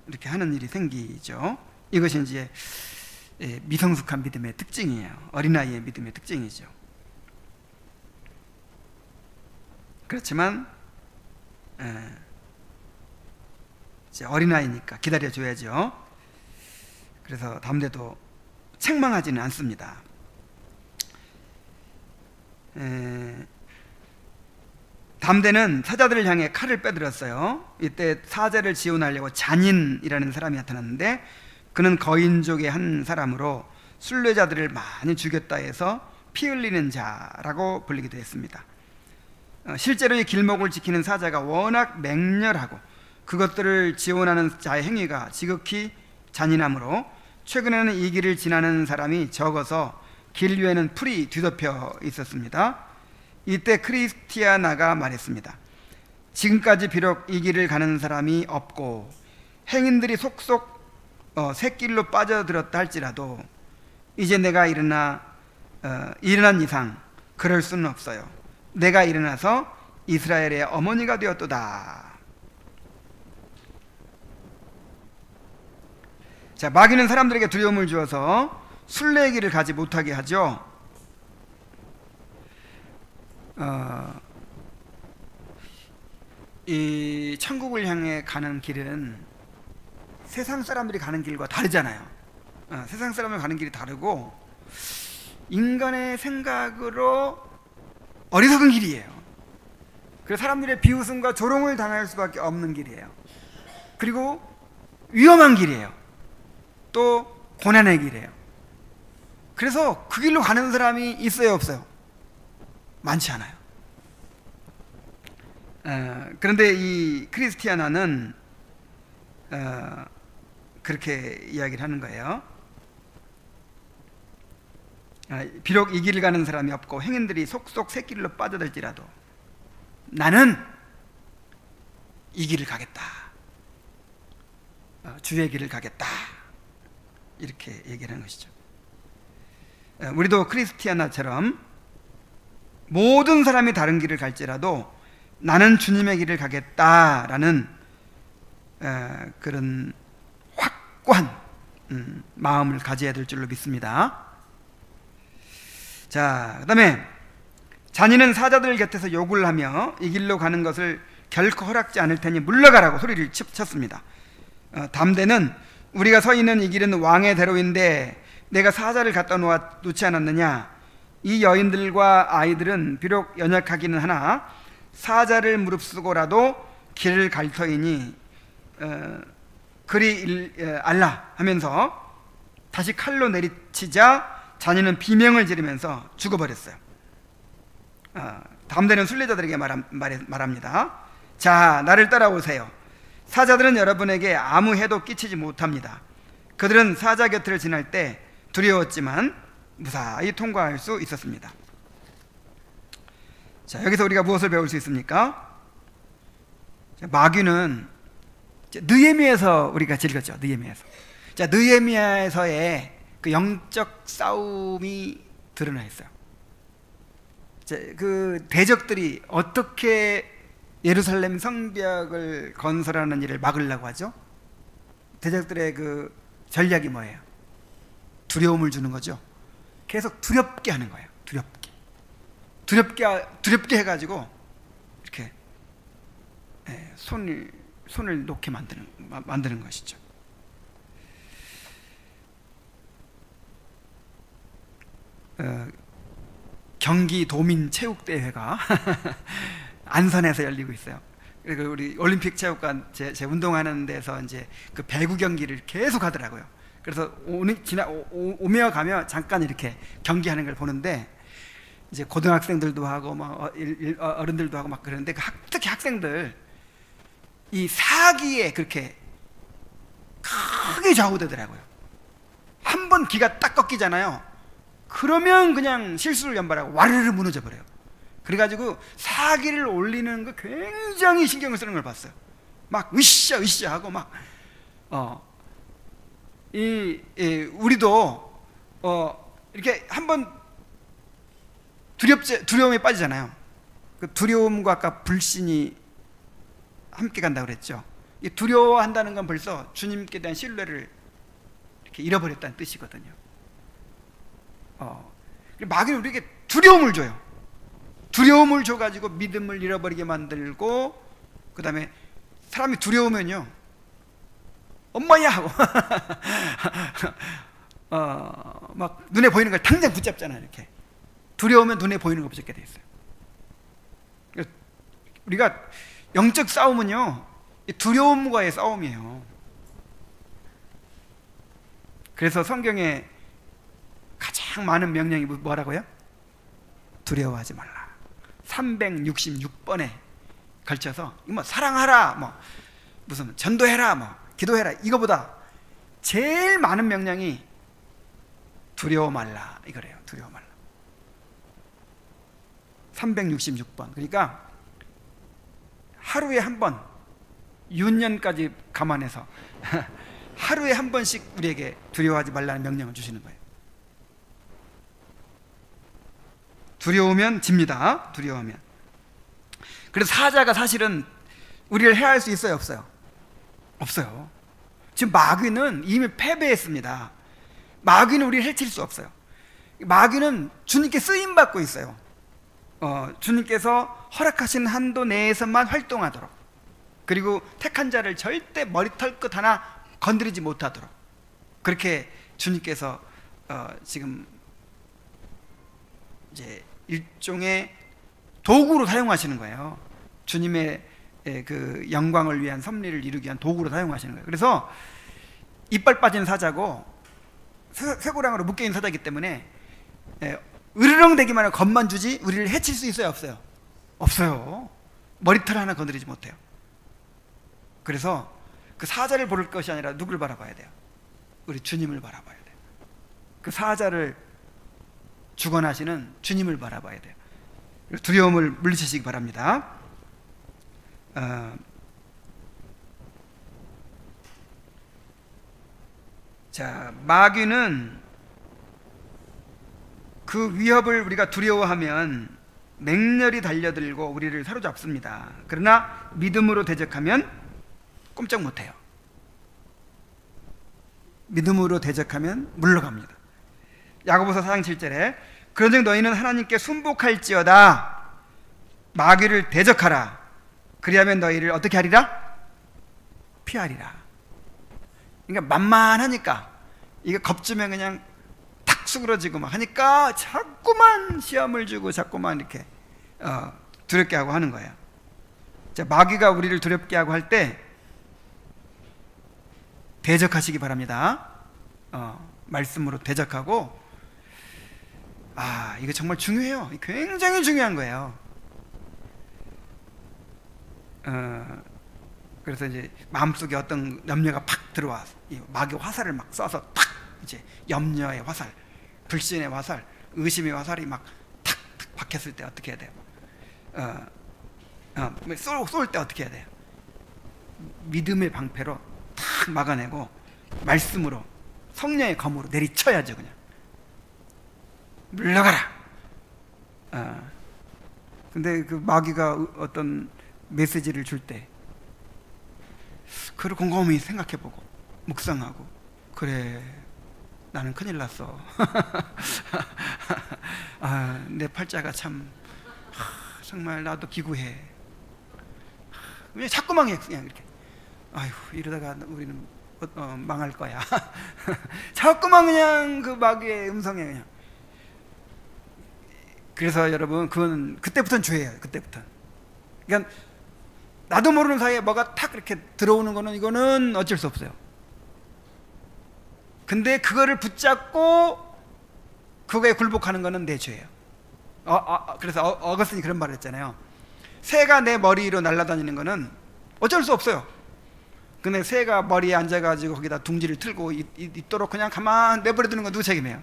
이렇게 하는 일이 생기죠. 이것이 이제 미성숙한 믿음의 특징이에요. 어린아이의 믿음의 특징이죠. 그렇지만 이제 어린아이니까 기다려줘야죠. 그래서 담대도 책망하지는 않습니다. 담대는 사자들을 향해 칼을 빼들었어요. 이때 사자를 지원하려고 잔인이라는 사람이 나타났는데, 그는 거인족의 한 사람으로 순례자들을 많이 죽였다 해서 피 흘리는 자라고 불리기도 했습니다. 실제로 이 길목을 지키는 사자가 워낙 맹렬하고 그것들을 지원하는 자의 행위가 지극히 잔인하므로 최근에는 이 길을 지나는 사람이 적어서 길 위에는 풀이 뒤덮여 있었습니다. 이때 크리스티아나가 말했습니다. 지금까지 비록 이 길을 가는 사람이 없고 행인들이 속속 샛길로 빠져들었다 할지라도 이제 내가 일어난 이상 그럴 수는 없어요. 내가 일어나서 이스라엘의 어머니가 되었도다. 자, 마귀는 사람들에게 두려움을 주어서 순례길을 가지 못하게 하죠. 이 천국을 향해 가는 길은 세상 사람들이 가는 길과 다르잖아요. 세상 사람들 가는 길이 다르고 인간의 생각으로 어리석은 길이에요. 그래서 사람들의 비웃음과 조롱을 당할 수밖에 없는 길이에요. 그리고 위험한 길이에요. 또 고난의 길이에요. 그래서 그 길로 가는 사람이 있어요, 없어요? 많지 않아요. 그런데 이 크리스티아나는 그렇게 이야기를 하는 거예요. 비록 이 길을 가는 사람이 없고 행인들이 속속 새길로 빠져들지라도 나는 이 길을 가겠다. 주의 길을 가겠다. 이렇게 얘기를 하는 것이죠. 우리도 크리스티아나처럼 모든 사람이 다른 길을 갈지라도 나는 주님의 길을 가겠다라는 그런 확고한 마음을 가져야 될 줄로 믿습니다. 자, 그 다음에 자니는 사자들 곁에서 욕을 하며 이 길로 가는 것을 결코 허락지 않을 테니 물러가라고 소리를 쳤습니다. 담대는 우리가 서 있는 이 길은 왕의 대로인데 내가 사자를 갖다 놓지 않았느냐. 이 여인들과 아이들은 비록 연약하기는 하나 사자를 무릅쓰고라도 길을 갈 터이니 그리 알라 하면서 다시 칼로 내리치자 자니는 비명을 지르면서 죽어버렸어요. 담대는 순례자들에게 말합니다. 자, 나를 따라오세요. 사자들은 여러분에게 아무 해도 끼치지 못합니다. 그들은 사자 곁을 지날 때 두려웠지만 무사히 통과할 수 있었습니다. 자, 여기서 우리가 무엇을 배울 수 있습니까? 마귀는 느헤미야에서 우리가 읽었죠. 느헤미야에서. 자, 느헤미야에서의 그 영적 싸움이 드러나 있어요. 자, 그 대적들이 어떻게 예루살렘 성벽을 건설하는 일을 막으려고 하죠? 대적들의 그 전략이 뭐예요? 두려움을 주는 거죠. 계속 두렵게 하는 거예요. 두렵게 해가지고 이렇게 손을 놓게 만드는 것이죠. 경기 도민 체육대회가 안산에서 열리고 있어요. 그리고 우리 올림픽 체육관 제 운동하는 데서 이제 그 배구 경기를 계속 하더라고요. 그래서 오며 가며 잠깐 이렇게 경기하는 걸 보는데 이제 고등학생들도 하고 막 어른들도 하고 막 그러는데 특히 학생들 이 사기에 그렇게 크게 좌우되더라고요. 한 번 기가 딱 꺾이잖아요. 그러면 그냥 실수를 연발하고 와르르 무너져 버려요. 그래가지고 사기를 올리는 거 굉장히 신경을 쓰는 걸 봤어요. 막 으쌰 하고 막 우리도 이렇게 한번 두려움에 빠지잖아요. 그 두려움과 아까 불신이 함께 간다고 그랬죠. 이 두려워한다는 건 벌써 주님께 대한 신뢰를 이렇게 잃어버렸다는 뜻이거든요. 마귀는 우리에게 두려움을 줘요. 두려움을 줘가지고 믿음을 잃어버리게 만들고, 그 다음에 사람이 두려우면요, 엄마야 하고 막 눈에 보이는 걸 당장 붙잡잖아요. 이렇게 두려우면 눈에 보이는 거 붙잡게 돼 있어요. 우리가 영적 싸움은요, 두려움과의 싸움이에요. 그래서 성경에 가장 많은 명령이 뭐라고요? 두려워하지 말라. 366번에 걸쳐서 뭐 사랑하라, 뭐 무슨 전도해라, 뭐 기도해라, 이거보다 제일 많은 명령이 두려워 말라 이거래요. 두려워 말라. 366번. 그러니까 하루에 한 번, 윤년까지 감안해서 하루에 한 번씩 우리에게 두려워하지 말라는 명령을 주시는 거예요. 두려우면 집니다. 두려우면. 그래서 사자가 사실은 우리를 해할 수 있어요, 없어요? 없어요. 지금 마귀는 이미 패배했습니다. 마귀는 우리를 해칠 수 없어요. 마귀는 주님께 쓰임받고 있어요. 주님께서 허락하신 한도 내에서만 활동하도록, 그리고 택한 자를 절대 머리털 끝 하나 건드리지 못하도록, 그렇게 주님께서 지금 이제 일종의 도구로 사용하시는 거예요. 주님의 그 영광을 위한 섭리를 이루기 위한 도구로 사용하시는 거예요. 그래서 이빨 빠진 사자고 쇠고랑으로 묶여있는 사자이기 때문에 으르렁대기만 하고 겁만 주지 우리를 해칠 수 있어요, 없어요? 없어요. 머리털 하나 건드리지 못해요. 그래서 그 사자를 볼 것이 아니라 누굴 바라봐야 돼요? 우리 주님을 바라봐야 돼요. 그 사자를 주관하시는 주님을 바라봐야 돼요. 두려움을 물리치시기 바랍니다. 자, 마귀는 그 위협을 우리가 두려워하면 맹렬히 달려들고 우리를 사로잡습니다. 그러나 믿음으로 대적하면 꼼짝 못해요. 믿음으로 대적하면 물러갑니다. 야고보서 4장 7절에 그런즉 너희는 하나님께 순복할지어다 마귀를 대적하라 그리하면 너희를 어떻게 하리라? 피하리라. 그러니까 만만하니까, 이게 겁주면 그냥 탁 수그러지고 막 하니까 자꾸만 시험을 주고 자꾸만 이렇게 두렵게 하고 하는 거예요. 자, 마귀가 우리를 두렵게 하고 할 때 대적하시기 바랍니다. 말씀으로 대적하고, 이거 정말 중요해요. 굉장히 중요한 거예요. 그래서 이제 마음속에 어떤 염려가 팍 들어와, 마귀 화살을 막 쏴서 탁, 이제 염려의 화살, 불신의 화살, 의심의 화살이 막 탁탁 박혔을 때 어떻게 해야 돼요? 쏠 때 어떻게 해야 돼요? 믿음의 방패로 탁 막아내고 말씀으로, 성령의 검으로 내리쳐야죠. 그냥 물러가라. 근데 그 마귀가 어떤 메시지를 줄 때 그걸 곰곰이 생각해보고 묵상하고, 그래 나는 큰일 났어. 내 팔자가 참 정말 나도 기구해. 그냥 자꾸만 그냥 이렇게, 아휴 이러다가 우리는 망할 거야. 자꾸만 그냥 그 마귀의 음성에 그냥. 그래서 여러분, 그건 그때부터는 죄예요. 그때부터. 그러니까 나도 모르는 사이에 뭐가 탁 이렇게 들어오는 거는, 이거는 어쩔 수 없어요. 근데 그거를 붙잡고 그거에 굴복하는 거는 내 죄예요. 그래서 어거스틴이 그런 말을 했잖아요. 새가 내 머리 위로 날아다니는 거는 어쩔 수 없어요. 근데 새가 머리에 앉아가지고 거기다 둥지를 틀고 있도록 그냥 가만 내버려 두는 건 누구 책임이에요?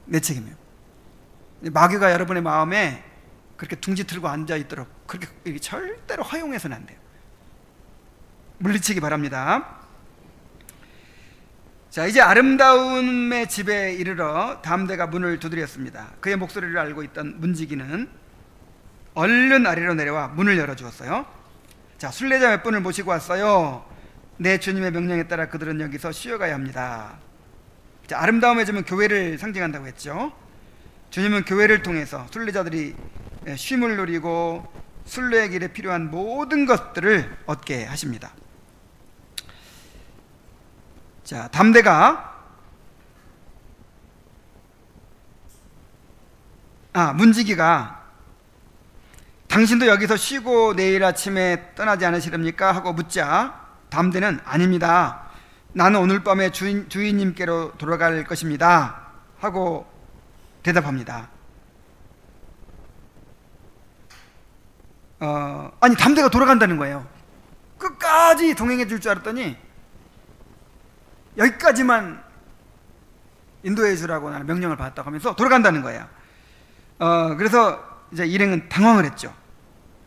내 책임이에요. 마귀가 여러분의 마음에 그렇게 둥지 틀고 앉아 있도록 그렇게 절대로 허용해서는 안 돼요. 물리치기 바랍니다. 자, 이제 아름다움의 집에 이르러 담대가 문을 두드렸습니다. 그의 목소리를 알고 있던 문지기는 얼른 아래로 내려와 문을 열어주었어요. 자, 순례자 몇 분을 모시고 왔어요. 내 주님의 명령에 따라 그들은 여기서 쉬어가야 합니다. 자, 아름다움의 집은 교회를 상징한다고 했죠. 주님은 교회를 통해서 순례자들이 쉼을 누리고 순례의 길에 필요한 모든 것들을 얻게 하십니다. 자, 담대가 문지기가 당신도 여기서 쉬고 내일 아침에 떠나지 않으시렵니까? 하고 묻자 담대는 아닙니다. 나는 오늘 밤에 주인님께로 돌아갈 것입니다. 하고 대답합니다. 아니, 담대가 돌아간다는 거예요. 끝까지 동행해 줄 줄 알았더니 여기까지만 인도해 주라고 나는 명령을 받았다고 하면서 돌아간다는 거예요. 그래서 이제 일행은 당황을 했죠.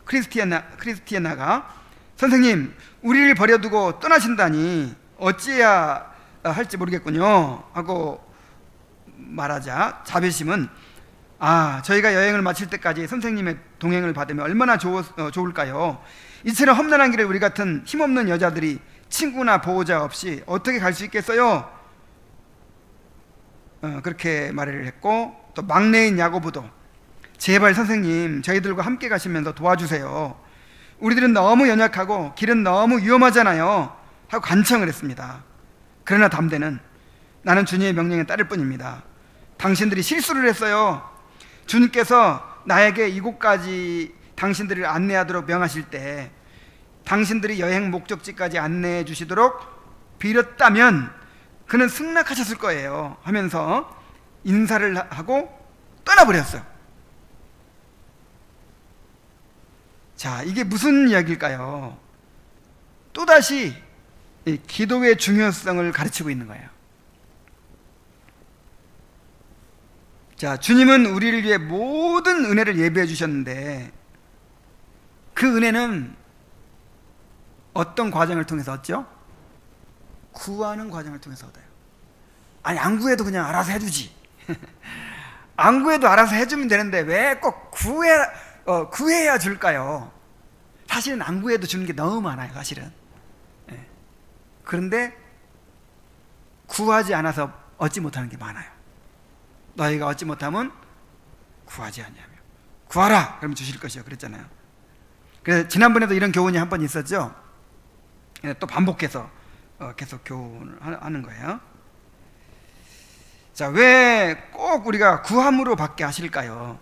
크리스티아나가 선생님, 우리를 버려두고 떠나신다니 어찌해야 할지 모르겠군요 하고 말하자 자비심은 저희가 여행을 마칠 때까지 선생님의 동행을 받으면 얼마나 좋을까요? 이처럼 험난한 길을 우리 같은 힘없는 여자들이 친구나 보호자 없이 어떻게 갈 수 있겠어요? 그렇게 말을 했고, 또 막내인 야고보도 제발 선생님 저희들과 함께 가시면서 도와주세요. 우리들은 너무 연약하고 길은 너무 위험하잖아요 하고 간청을 했습니다. 그러나 담대는 나는 주님의 명령에 따를 뿐입니다. 당신들이 실수를 했어요. 주님께서 나에게 이곳까지 당신들을 안내하도록 명하실 때 당신들이 여행 목적지까지 안내해 주시도록 빌었다면 그는 승낙하셨을 거예요 하면서 인사를 하고 떠나버렸어요. 자, 이게 무슨 이야기일까요? 또다시 기도의 중요성을 가르치고 있는 거예요. 자, 주님은 우리를 위해 모든 은혜를 예비해 주셨는데 그 은혜는 어떤 과정을 통해서 얻죠? 구하는 과정을 통해서 얻어요. 아니, 안 구해도 그냥 알아서 해주지. 안 구해도 알아서 해주면 되는데 왜 꼭 구해야 줄까요? 사실은 안 구해도 주는 게 너무 많아요, 사실은. 예. 그런데 구하지 않아서 얻지 못하는 게 많아요. 너희가 얻지 못하면 구하지 않냐며. 구하라! 그러면 주실 것이요. 그랬잖아요. 그래서 지난번에도 이런 교훈이 한 번 있었죠. 또 반복해서 계속 교훈을 하는 거예요. 자, 왜 꼭 우리가 구함으로 받게 하실까요?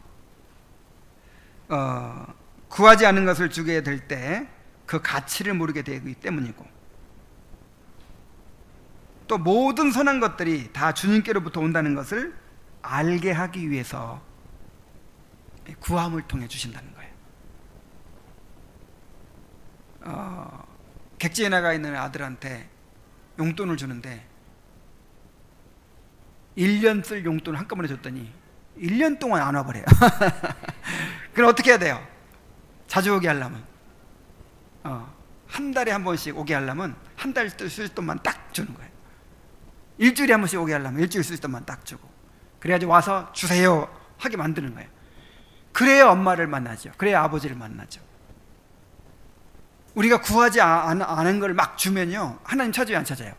구하지 않은 것을 주게 될 때 그 가치를 모르게 되기 때문이고, 또 모든 선한 것들이 다 주님께로부터 온다는 것을 알게 하기 위해서 구함을 통해 주신다는 거예요. 객지에 나가 있는 아들한테 용돈을 주는데 1년 쓸 용돈을 한꺼번에 줬더니 1년 동안 안 와버려요. 그럼 어떻게 해야 돼요? 자주 오게 하려면 한 달에 한 번씩 오게 하려면 한 달 쓸 돈만 딱 주는 거예요. 일주일에 한 번씩 오게 하려면 일주일 쓸 돈만 딱 주고, 그래야지 와서 주세요 하게 만드는 거예요. 그래야 엄마를 만나죠. 그래야 아버지를 만나죠. 우리가 구하지 않은 걸 막 주면요, 하나님 찾아요, 안 찾아요?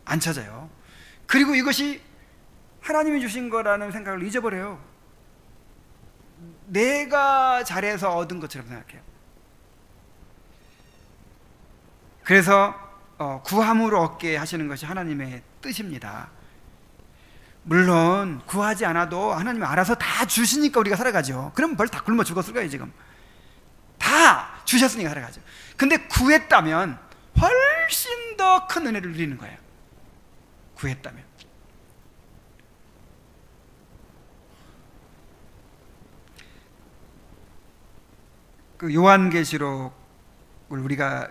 안 찾아요. 그리고 이것이 하나님이 주신 거라는 생각을 잊어버려요. 내가 잘해서 얻은 것처럼 생각해요. 그래서 구함으로 얻게 하시는 것이 하나님의 뜻입니다. 물론 구하지 않아도 하나님이 알아서 다 주시니까 우리가 살아가죠. 그럼 벌써 다 굶어 죽었을 거예요. 지금 다 주셨으니까 살아가죠. 근데 구했다면 훨씬 더 큰 은혜를 누리는 거예요. 구했다면. 그 요한계시록을 우리가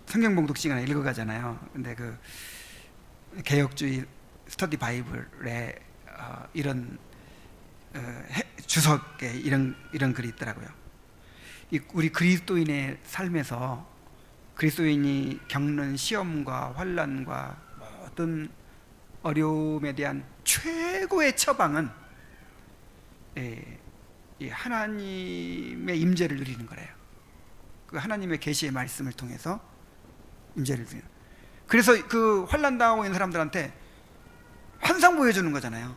성경 봉독 시간에 읽어가잖아요. 근데 그 개혁주의 스터디 바이블에 이런 주석에 이런 글이 있더라고요. 우리 그리스도인의 삶에서 그리스도인이 겪는 시험과 환난과 어떤 어려움에 대한 최고의 처방은 이 하나님의 임재를 누리는 거래요. 그 하나님의 계시의 말씀을 통해서 임재를 누리는. 그래서 그 환난 당하고 있는 사람들한테 환상 보여주는 거잖아요.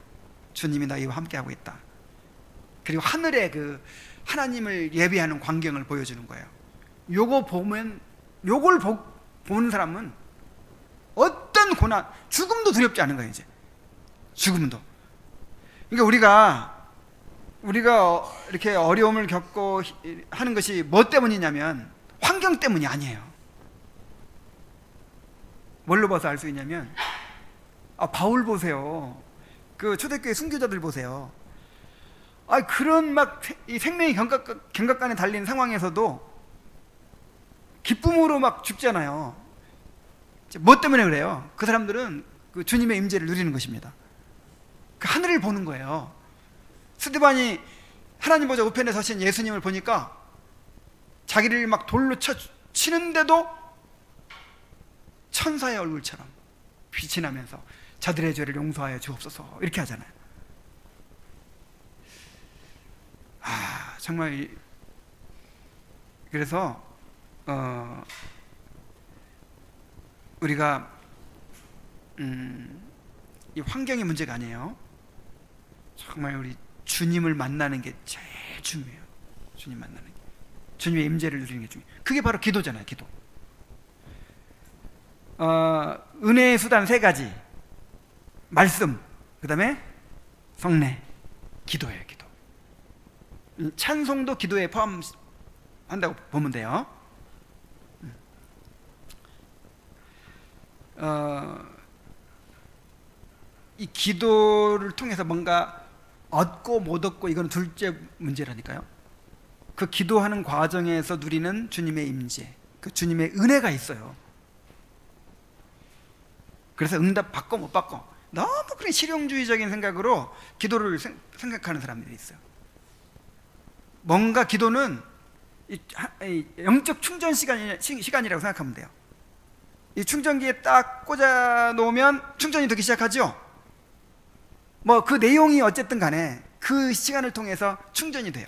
주님이 너희와 함께하고 있다. 그리고 하늘에 그 하나님을 예배하는 광경을 보여주는 거예요. 요거 보면, 요걸 보는 사람은 어떤 고난, 죽음도 두렵지 않은 거예요. 이제 죽음도. 그러니까 우리가 이렇게 어려움을 겪고 하는 것이 뭐 때문이냐면 환경 때문이 아니에요. 뭘로 봐서 알 수 있냐면, 바울 보세요. 그 초대교회 순교자들 보세요. 그런 막 이 생명이 경각간에 달린 상황에서도 기쁨으로 막 죽잖아요. 뭐 때문에 그래요? 그 사람들은 그 주님의 임재를 누리는 것입니다. 그 하늘을 보는 거예요. 스데반이 하나님 보좌 우편에 서신 예수님을 보니까 자기를 막 돌로 치는데도 천사의 얼굴처럼 빛이 나면서 저들의 죄를 용서하여 주옵소서 이렇게 하잖아요. 정말. 그래서 우리가 이 환경이 문제가 아니에요. 정말 우리 주님을 만나는 게 제일 중요해요. 주님 만나는 게, 주님의 임재를 누리는 게 중요해요. 그게 바로 기도잖아요. 기도. 은혜의 수단 세 가지: 말씀, 그 다음에 성례, 기도예요. 기도. 찬송도 기도에 포함한다고 보면 돼요. 이 기도를 통해서 뭔가 얻고 못 얻고 이건 둘째 문제라니까요. 그 기도하는 과정에서 누리는 주님의 임재, 그 주님의 은혜가 있어요. 그래서 응답 받고 못 받고 너무 그런 실용주의적인 생각으로 기도를 생각하는 사람들이 있어요. 뭔가 기도는 영적 충전 시간이라고 생각하면 돼요. 이 충전기에 딱 꽂아 놓으면 충전이 되기 시작하죠. 뭐 그 내용이 어쨌든 간에 그 시간을 통해서 충전이 돼요.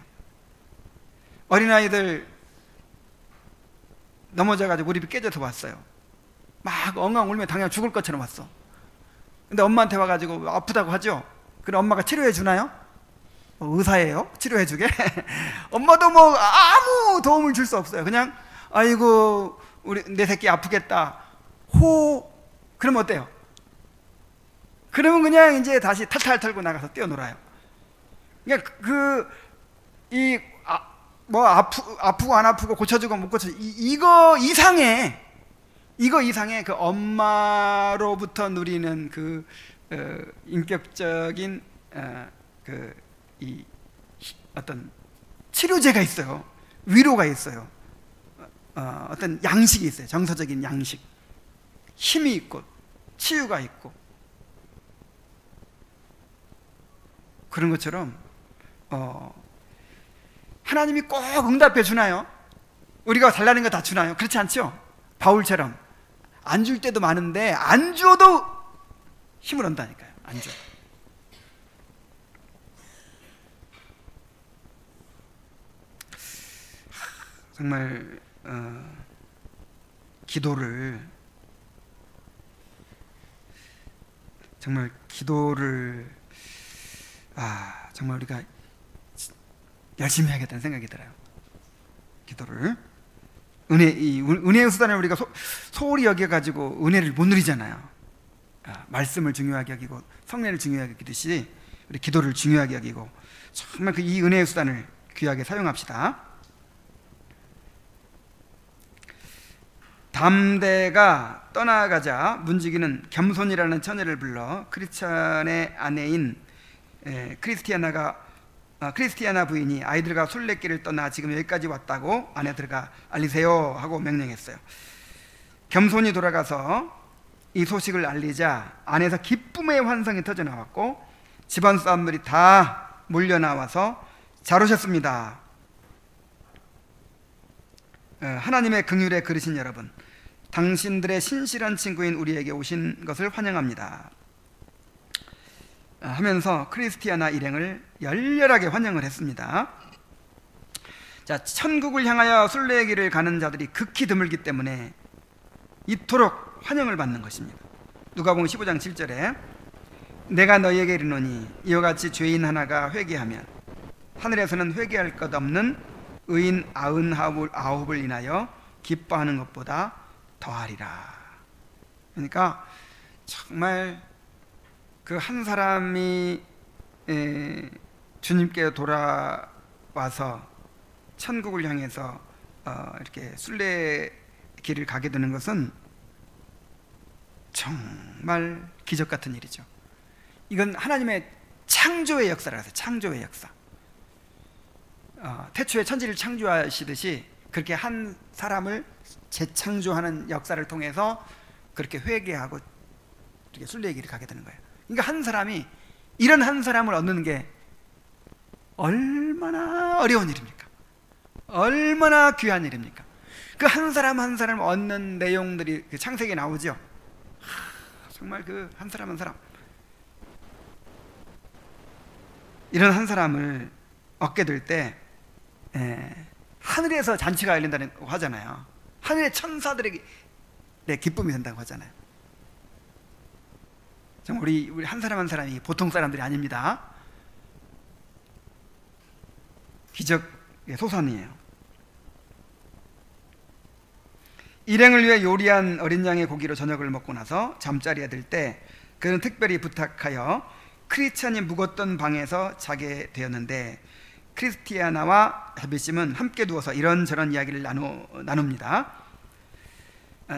어린아이들 넘어져가지고 무릎이 깨져서 왔어요. 막 엉엉 울며 당장 죽을 것처럼 왔어. 근데 엄마한테 와가지고 아프다고 하죠. 그럼 엄마가 치료해 주나요? 의사예요? 치료해 주게? 엄마도 뭐 아무 도움을 줄 수 없어요. 그냥 아이고 우리 내 새끼 아프겠다. 그러면 어때요? 그러면 그냥 이제 다시 탈탈 털고 나가서 뛰어놀아요. 그러니까 아프고 안 아프고 고쳐주고 못 고쳐주고 이거 이상의 그 엄마로부터 누리는 그 인격적인 어떤 치료제가 있어요. 위로가 있어요. 어떤 양식이 있어요. 정서적인 양식, 힘이 있고 치유가 있고 그런 것처럼 하나님이 꼭 응답해 주나요? 우리가 달라는 거 다 주나요? 그렇지 않죠? 바울처럼 안 줄 때도 많은데 안 줘도 힘을 얻는다니까요. 안 줘. 정말 기도를 정말 우리가 열심히 해야겠다는 생각이 들어요. 기도를 은혜의 수단을 우리가 소홀히 여겨가지고 은혜를 못 누리잖아요. 말씀을 중요하게 여기고 성례를 중요하게 여기듯이 우리 기도를 중요하게 여기고 정말 이 은혜의 수단을 귀하게 사용합시다. 담대가 떠나가자 문지기는 겸손이라는 처녀를 불러 크리스찬의 아내인 크리스티아나 부인이 아이들과 순례길을 떠나 지금 여기까지 왔다고 아내들과 알리세요 하고 명령했어요. 겸손히 돌아가서 이 소식을 알리자 안에서 기쁨의 환성이 터져 나왔고 집안 사람들이 다 몰려 나와서 잘 오셨습니다. 하나님의 긍휼에 그르신 여러분, 당신들의 신실한 친구인 우리에게 오신 것을 환영합니다 하면서 크리스티아나 일행을 열렬하게 환영을 했습니다. 자, 천국을 향하여 순례의 길을 가는 자들이 극히 드물기 때문에 이토록 환영을 받는 것입니다. 누가복음 15장 7절에 내가 너희에게 이르노니 이와 같이 죄인 하나가 회개하면 하늘에서는 회개할 것 없는 의인 99을 인하여 기뻐하는 것보다 더하리라. 그러니까 정말 그 한 사람이 주님께 돌아와서 천국을 향해서 이렇게 순례 길을 가게 되는 것은 정말 기적 같은 일이죠. 이건 하나님의 창조의 역사라고 해서 창조의 역사. 태초에 천지를 창조하시듯이 그렇게 한 사람을 재창조하는 역사를 통해서 그렇게 회개하고 이렇게 순례의 길을 가게 되는 거예요. 그러니까 한 사람이 이런 한 사람을 얻는 게 얼마나 어려운 일입니까? 얼마나 귀한 일입니까? 그 한 사람 한 사람 얻는 내용들이 그 창세기에 나오죠. 정말 그 한 사람 한 사람, 이런 한 사람을 얻게 될 때 하늘에서 잔치가 열린다고 하잖아요. 하늘의 천사들에게 기쁨이 된다고 하잖아요. 정말 우리 한 사람 한 사람이 보통 사람들이 아닙니다. 기적의 소선이에요. 일행을 위해 요리한 어린 양의 고기로 저녁을 먹고 나서 잠자리에 들 때 그는 특별히 부탁하여 크리스찬이 묵었던 방에서 자게 되었는데, 크리스티아나와 헤비심은 함께 누워서 이런저런 이야기를 나눕니다.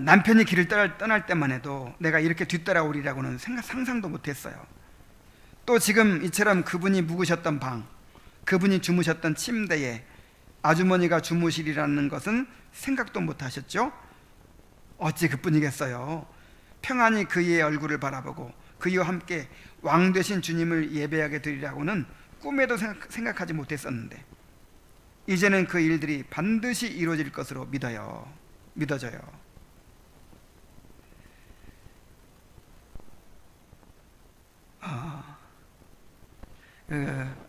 남편이 길을 떠날 때만 해도 내가 이렇게 뒤따라오리라고는 상상도 못했어요. 또 지금 이처럼 그분이 묵으셨던 방, 그분이 주무셨던 침대에 아주머니가 주무시리라는 것은 생각도 못하셨죠? 어찌 그뿐이겠어요. 평안히 그의 얼굴을 바라보고 그이와 함께 왕 되신 주님을 예배하게 되리라고는 꿈에도 생각하지 못했었는데, 이제는 그 일들이 반드시 이루어질 것으로 믿어져요.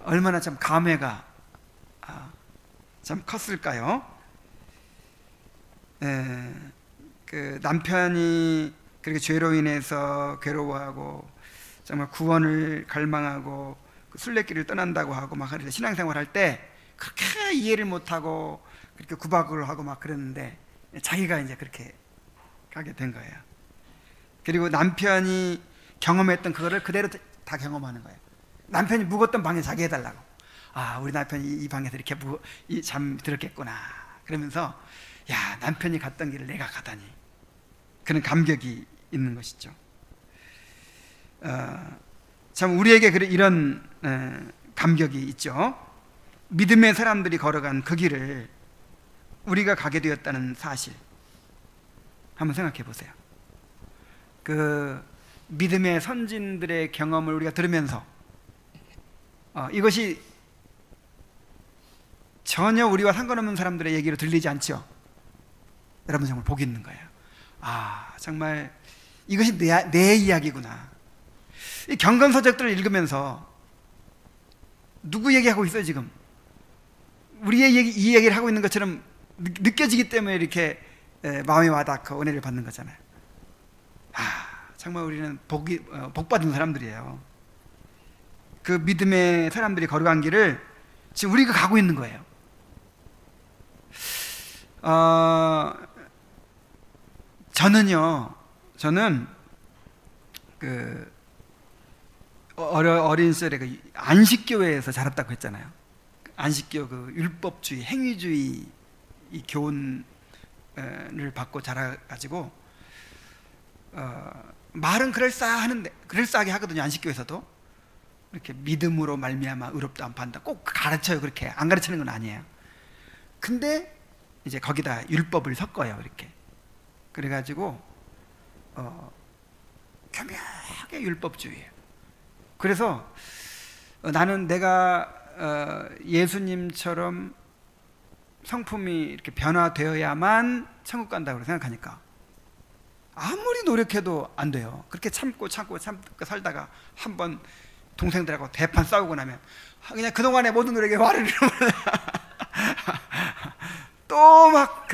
얼마나 참 감회가 참 컸을까요? 그 남편이 그렇게 죄로 인해서 괴로워하고 정말 구원을 갈망하고 그 순례길을 떠난다고 하고 막 신앙생활 할 때 그렇게 이해를 못하고 그렇게 구박을 하고 막 그랬는데, 자기가 이제 그렇게 가게 된 거예요. 그리고 남편이 경험했던 그거를 그대로 다 경험하는 거예요. 남편이 묵었던 방에 자기 해달라고. 우리 남편이 이 방에서 이렇게 잠 들었겠구나. 그러면서 야, 남편이 갔던 길을 내가 가다니, 그런 감격이 있는 것이죠. 참 우리에게 이런 감격이 있죠. 믿음의 사람들이 걸어간 그 길을 우리가 가게 되었다는 사실 한번 생각해 보세요. 그 믿음의 선진들의 경험을 우리가 들으면서 이것이 전혀 우리와 상관없는 사람들의 얘기로 들리지 않죠? 여러분, 정말 복이 있는 거예요. 정말 이것이 내 이야기구나. 이 경건서적들을 읽으면서 누구 얘기하고 있어요? 지금 우리의 이 얘기를 하고 있는 것처럼 느껴지기 때문에 이렇게 마음이 와닿고 은혜를 받는 거잖아요. 정말 우리는 복받은 사람들이에요. 그 믿음의 사람들이 걸어간 길을 지금 우리가 가고 있는 거예요. 저는 그 어린 시절에 그 안식교회에서 자랐다고 했잖아요. 안식교 그 율법주의, 행위주의 이 교훈을 받고 자라가지고 말은 그럴싸하게 하거든요. 안식교에서도 이렇게 믿음으로 말미암아 의롭다 안 판다 꼭 가르쳐요. 그렇게 안 가르치는 건 아니에요. 근데 이제 거기다 율법을 섞어요. 이렇게 그래가지고 교묘하게 율법주의예요. 그래서 나는 내가 예수님처럼 성품이 이렇게 변화되어야만 천국 간다고 생각하니까 아무리 노력해도 안 돼요. 그렇게 참고 살다가 한번 동생들하고 대판 싸우고 나면 그냥 그동안의 모든 노력에 화를 또 막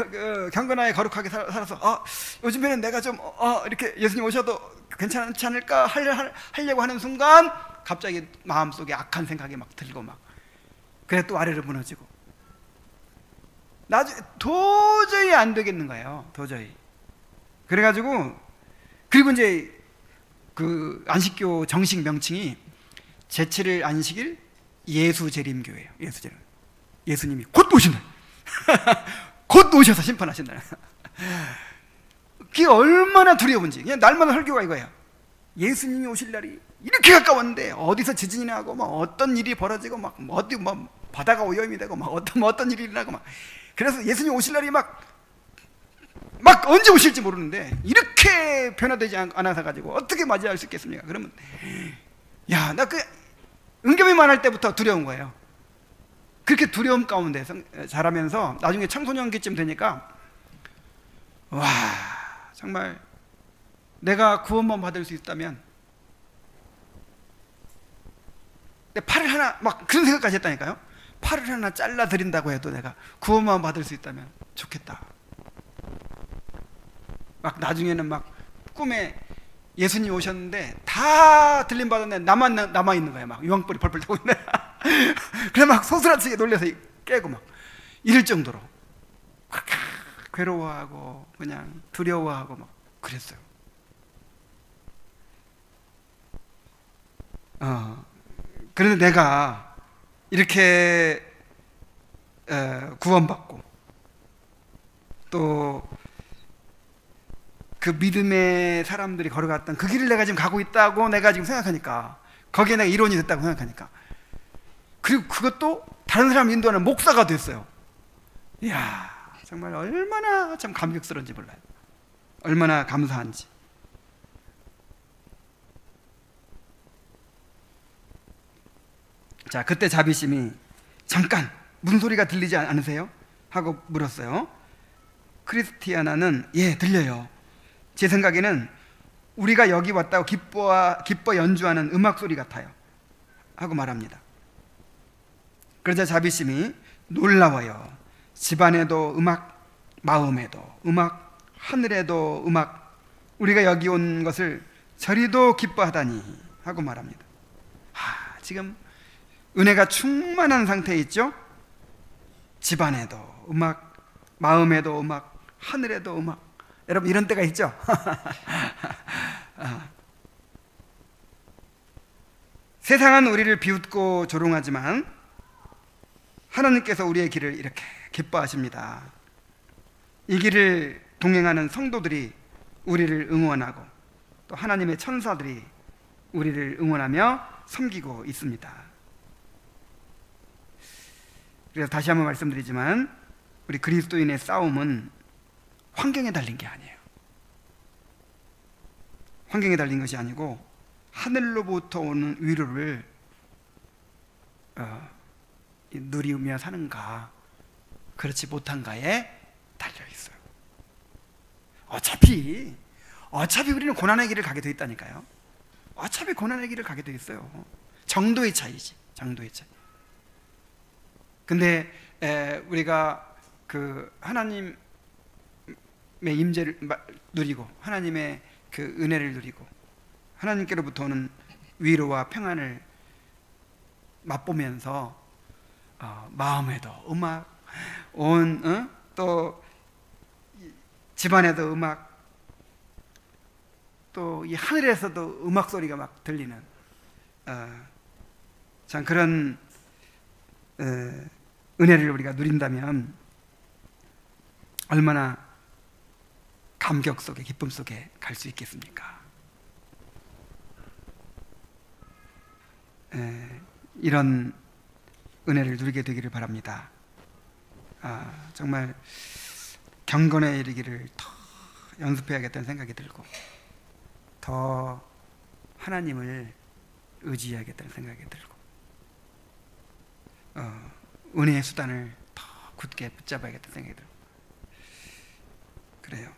경건하게 거룩하게 살아서 요즘에는 내가 좀 이렇게 예수님 오셔도 괜찮지 않을까 하려고 하는 순간 갑자기 마음속에 악한 생각이 막 들고 막 그래 또 아래로 무너지고 나중에 도저히 안 되겠는 거예요. 도저히. 그래가지고 그리고 이제 그 안식교 정식 명칭이 제7일 안식일 예수재림교회예요. 예수재림. 예수님이 곧 오신다. 곧 오셔서 심판하신다. 그게 얼마나 두려운지. 그냥 날마다 설교가 이거예요. 예수님이 오실 날이 이렇게 가까웠는데 어디서 지진이 나고 막 어떤 일이 벌어지고 막 어디 뭐 바다가 오염이 되고 막 어떤 일이 일어나고 막 그래서 예수님 오실 날이 막 언제 오실지 모르는데 이렇게 변화되지 않아서 가지고 어떻게 맞이할 수 있겠습니까? 그러면 야, 나 그 은겸이만 할 때부터 두려운 거예요. 그렇게 두려움 가운데 자라면서 나중에 청소년기쯤 되니까 와, 정말 내가 구원만 받을 수 있다면 내 팔을 하나 막 그런 생각까지 했다니까요. 팔을 하나 잘라 드린다고 해도 내가 구원만 받을 수 있다면 좋겠다. 막 나중에는 막 꿈에 예수님 오셨는데 다 들림 받았는데 나만 남아 있는 거야. 막 유황불이 펄펄 타고 있네. 그래 막 소스라치게 놀래서 깨고 막 이럴 정도로 그렇게 괴로워하고 그냥 두려워하고 막 그랬어요. 그런데 내가 이렇게 구원받고 또 그 믿음의 사람들이 걸어갔던 그 길을 내가 지금 가고 있다고 내가 지금 생각하니까, 거기에 내가 이론이 됐다고 생각하니까, 그리고 그것도 다른 사람 인도하는 목사가 됐어요. 이야, 정말 얼마나 참 감격스러운지 몰라요. 얼마나 감사한지. 자, 그때 자비심이 잠깐 무슨 소리가 들리지 않으세요? 하고 물었어요. 크리스티아나는 예, 들려요. 제 생각에는 우리가 여기 왔다고 기뻐 연주하는 음악 소리 같아요. 하고 말합니다. 그러자 자비심이 놀라워요. 집안에도 음악, 마음에도 음악, 하늘에도 음악, 우리가 여기 온 것을 저리도 기뻐하다니 하고 말합니다. 지금 은혜가 충만한 상태에 있죠? 집안에도 음악, 마음에도 음악, 하늘에도 음악. 여러분 이런 때가 있죠? 세상은 우리를 비웃고 조롱하지만 하나님께서 우리의 길을 이렇게 기뻐하십니다. 이 길을 동행하는 성도들이 우리를 응원하고 또 하나님의 천사들이 우리를 응원하며 섬기고 있습니다. 그래서 다시 한번 말씀드리지만 우리 그리스도인의 싸움은 환경에 달린 게 아니에요. 환경에 달린 것이 아니고 하늘로부터 오는 위로를 누리며 사는가 그렇지 못한가에 달려 있어요. 어차피 우리는 고난의 길을 가게 돼 있다니까요. 어차피 고난의 길을 가게 돼 있어요. 정도의 차이지, 정도의 차이. 근데 우리가 그 하나님의 임재를 누리고 하나님의 그 은혜를 누리고 하나님께로부터 오는 위로와 평안을 맛보면서 마음에도 음악, 또 집안에도 음악, 또 이 하늘에서도 음악 소리가 막 들리는 참 그런 은혜를 우리가 누린다면 얼마나 감격 속에 기쁨 속에 갈 수 있겠습니까? 이런 은혜를 누리게 되기를 바랍니다. 정말 경건에 이르기를 더 연습해야겠다는 생각이 들고 더 하나님을 의지해야겠다는 생각이 들고 은혜의 수단을 더 굳게 붙잡아야겠다는 생각이 들고 그래요.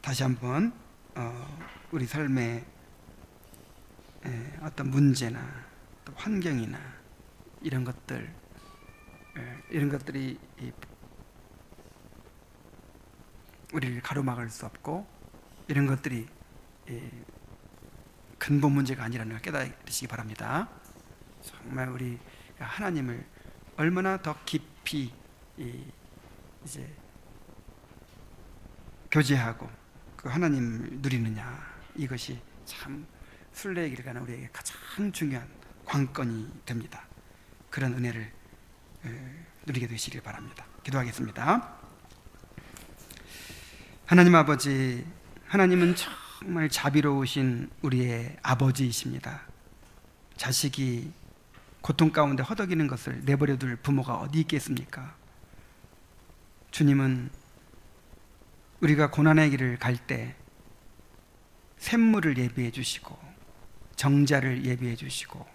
다시 한번 우리 삶의 어떤 문제나 또 환경이나 이런 것들이 우리를 가로막을 수 없고 이런 것들이 근본 문제가 아니라는 걸 깨달으시기 바랍니다. 정말 우리 하나님을 얼마나 더 깊이 이제 교제하고 그 하나님을 누리느냐, 이것이 참 순례의 길을 가는 우리에게 가장 중요한 관건이 됩니다. 그런 은혜를 누리게 되시길 바랍니다. 기도하겠습니다. 하나님 아버지, 하나님은 정말 자비로우신 우리의 아버지이십니다. 자식이 고통 가운데 허덕이는 것을 내버려 둘 부모가 어디 있겠습니까? 주님은 우리가 고난의 길을 갈 때 샘물을 예비해 주시고 정자를 예비해 주시고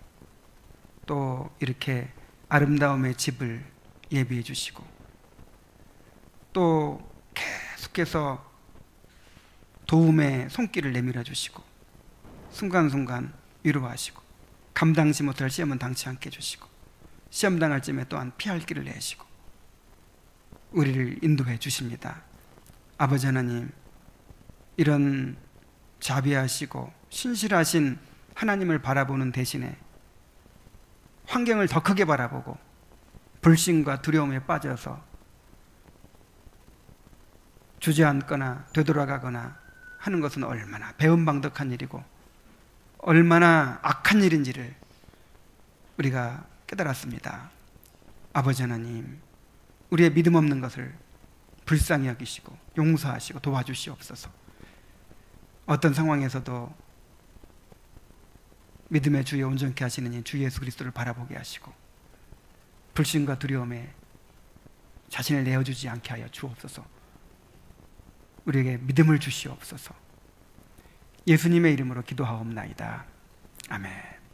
또 이렇게 아름다움의 집을 예비해 주시고 또 계속해서 도움의 손길을 내밀어 주시고 순간순간 위로하시고 감당치 못할 시험은 당치 않게 해주시고 시험 당할 쯤에 또한 피할 길을 내시고 우리를 인도해 주십니다. 아버지 하나님, 이런 자비하시고 신실하신 하나님을 바라보는 대신에 환경을 더 크게 바라보고 불신과 두려움에 빠져서 주저앉거나 되돌아가거나 하는 것은 얼마나 배은방덕한 일이고 얼마나 악한 일인지를 우리가 깨달았습니다. 아버지 하나님, 우리의 믿음 없는 것을 불쌍히 여기시고 용서하시고 도와주시옵소서. 어떤 상황에서도 믿음의 주에 온전케 하시는 이 주 예수 그리스도를 바라보게 하시고 불신과 두려움에 자신을 내어주지 않게 하여 주옵소서. 우리에게 믿음을 주시옵소서. 예수님의 이름으로 기도하옵나이다. 아멘.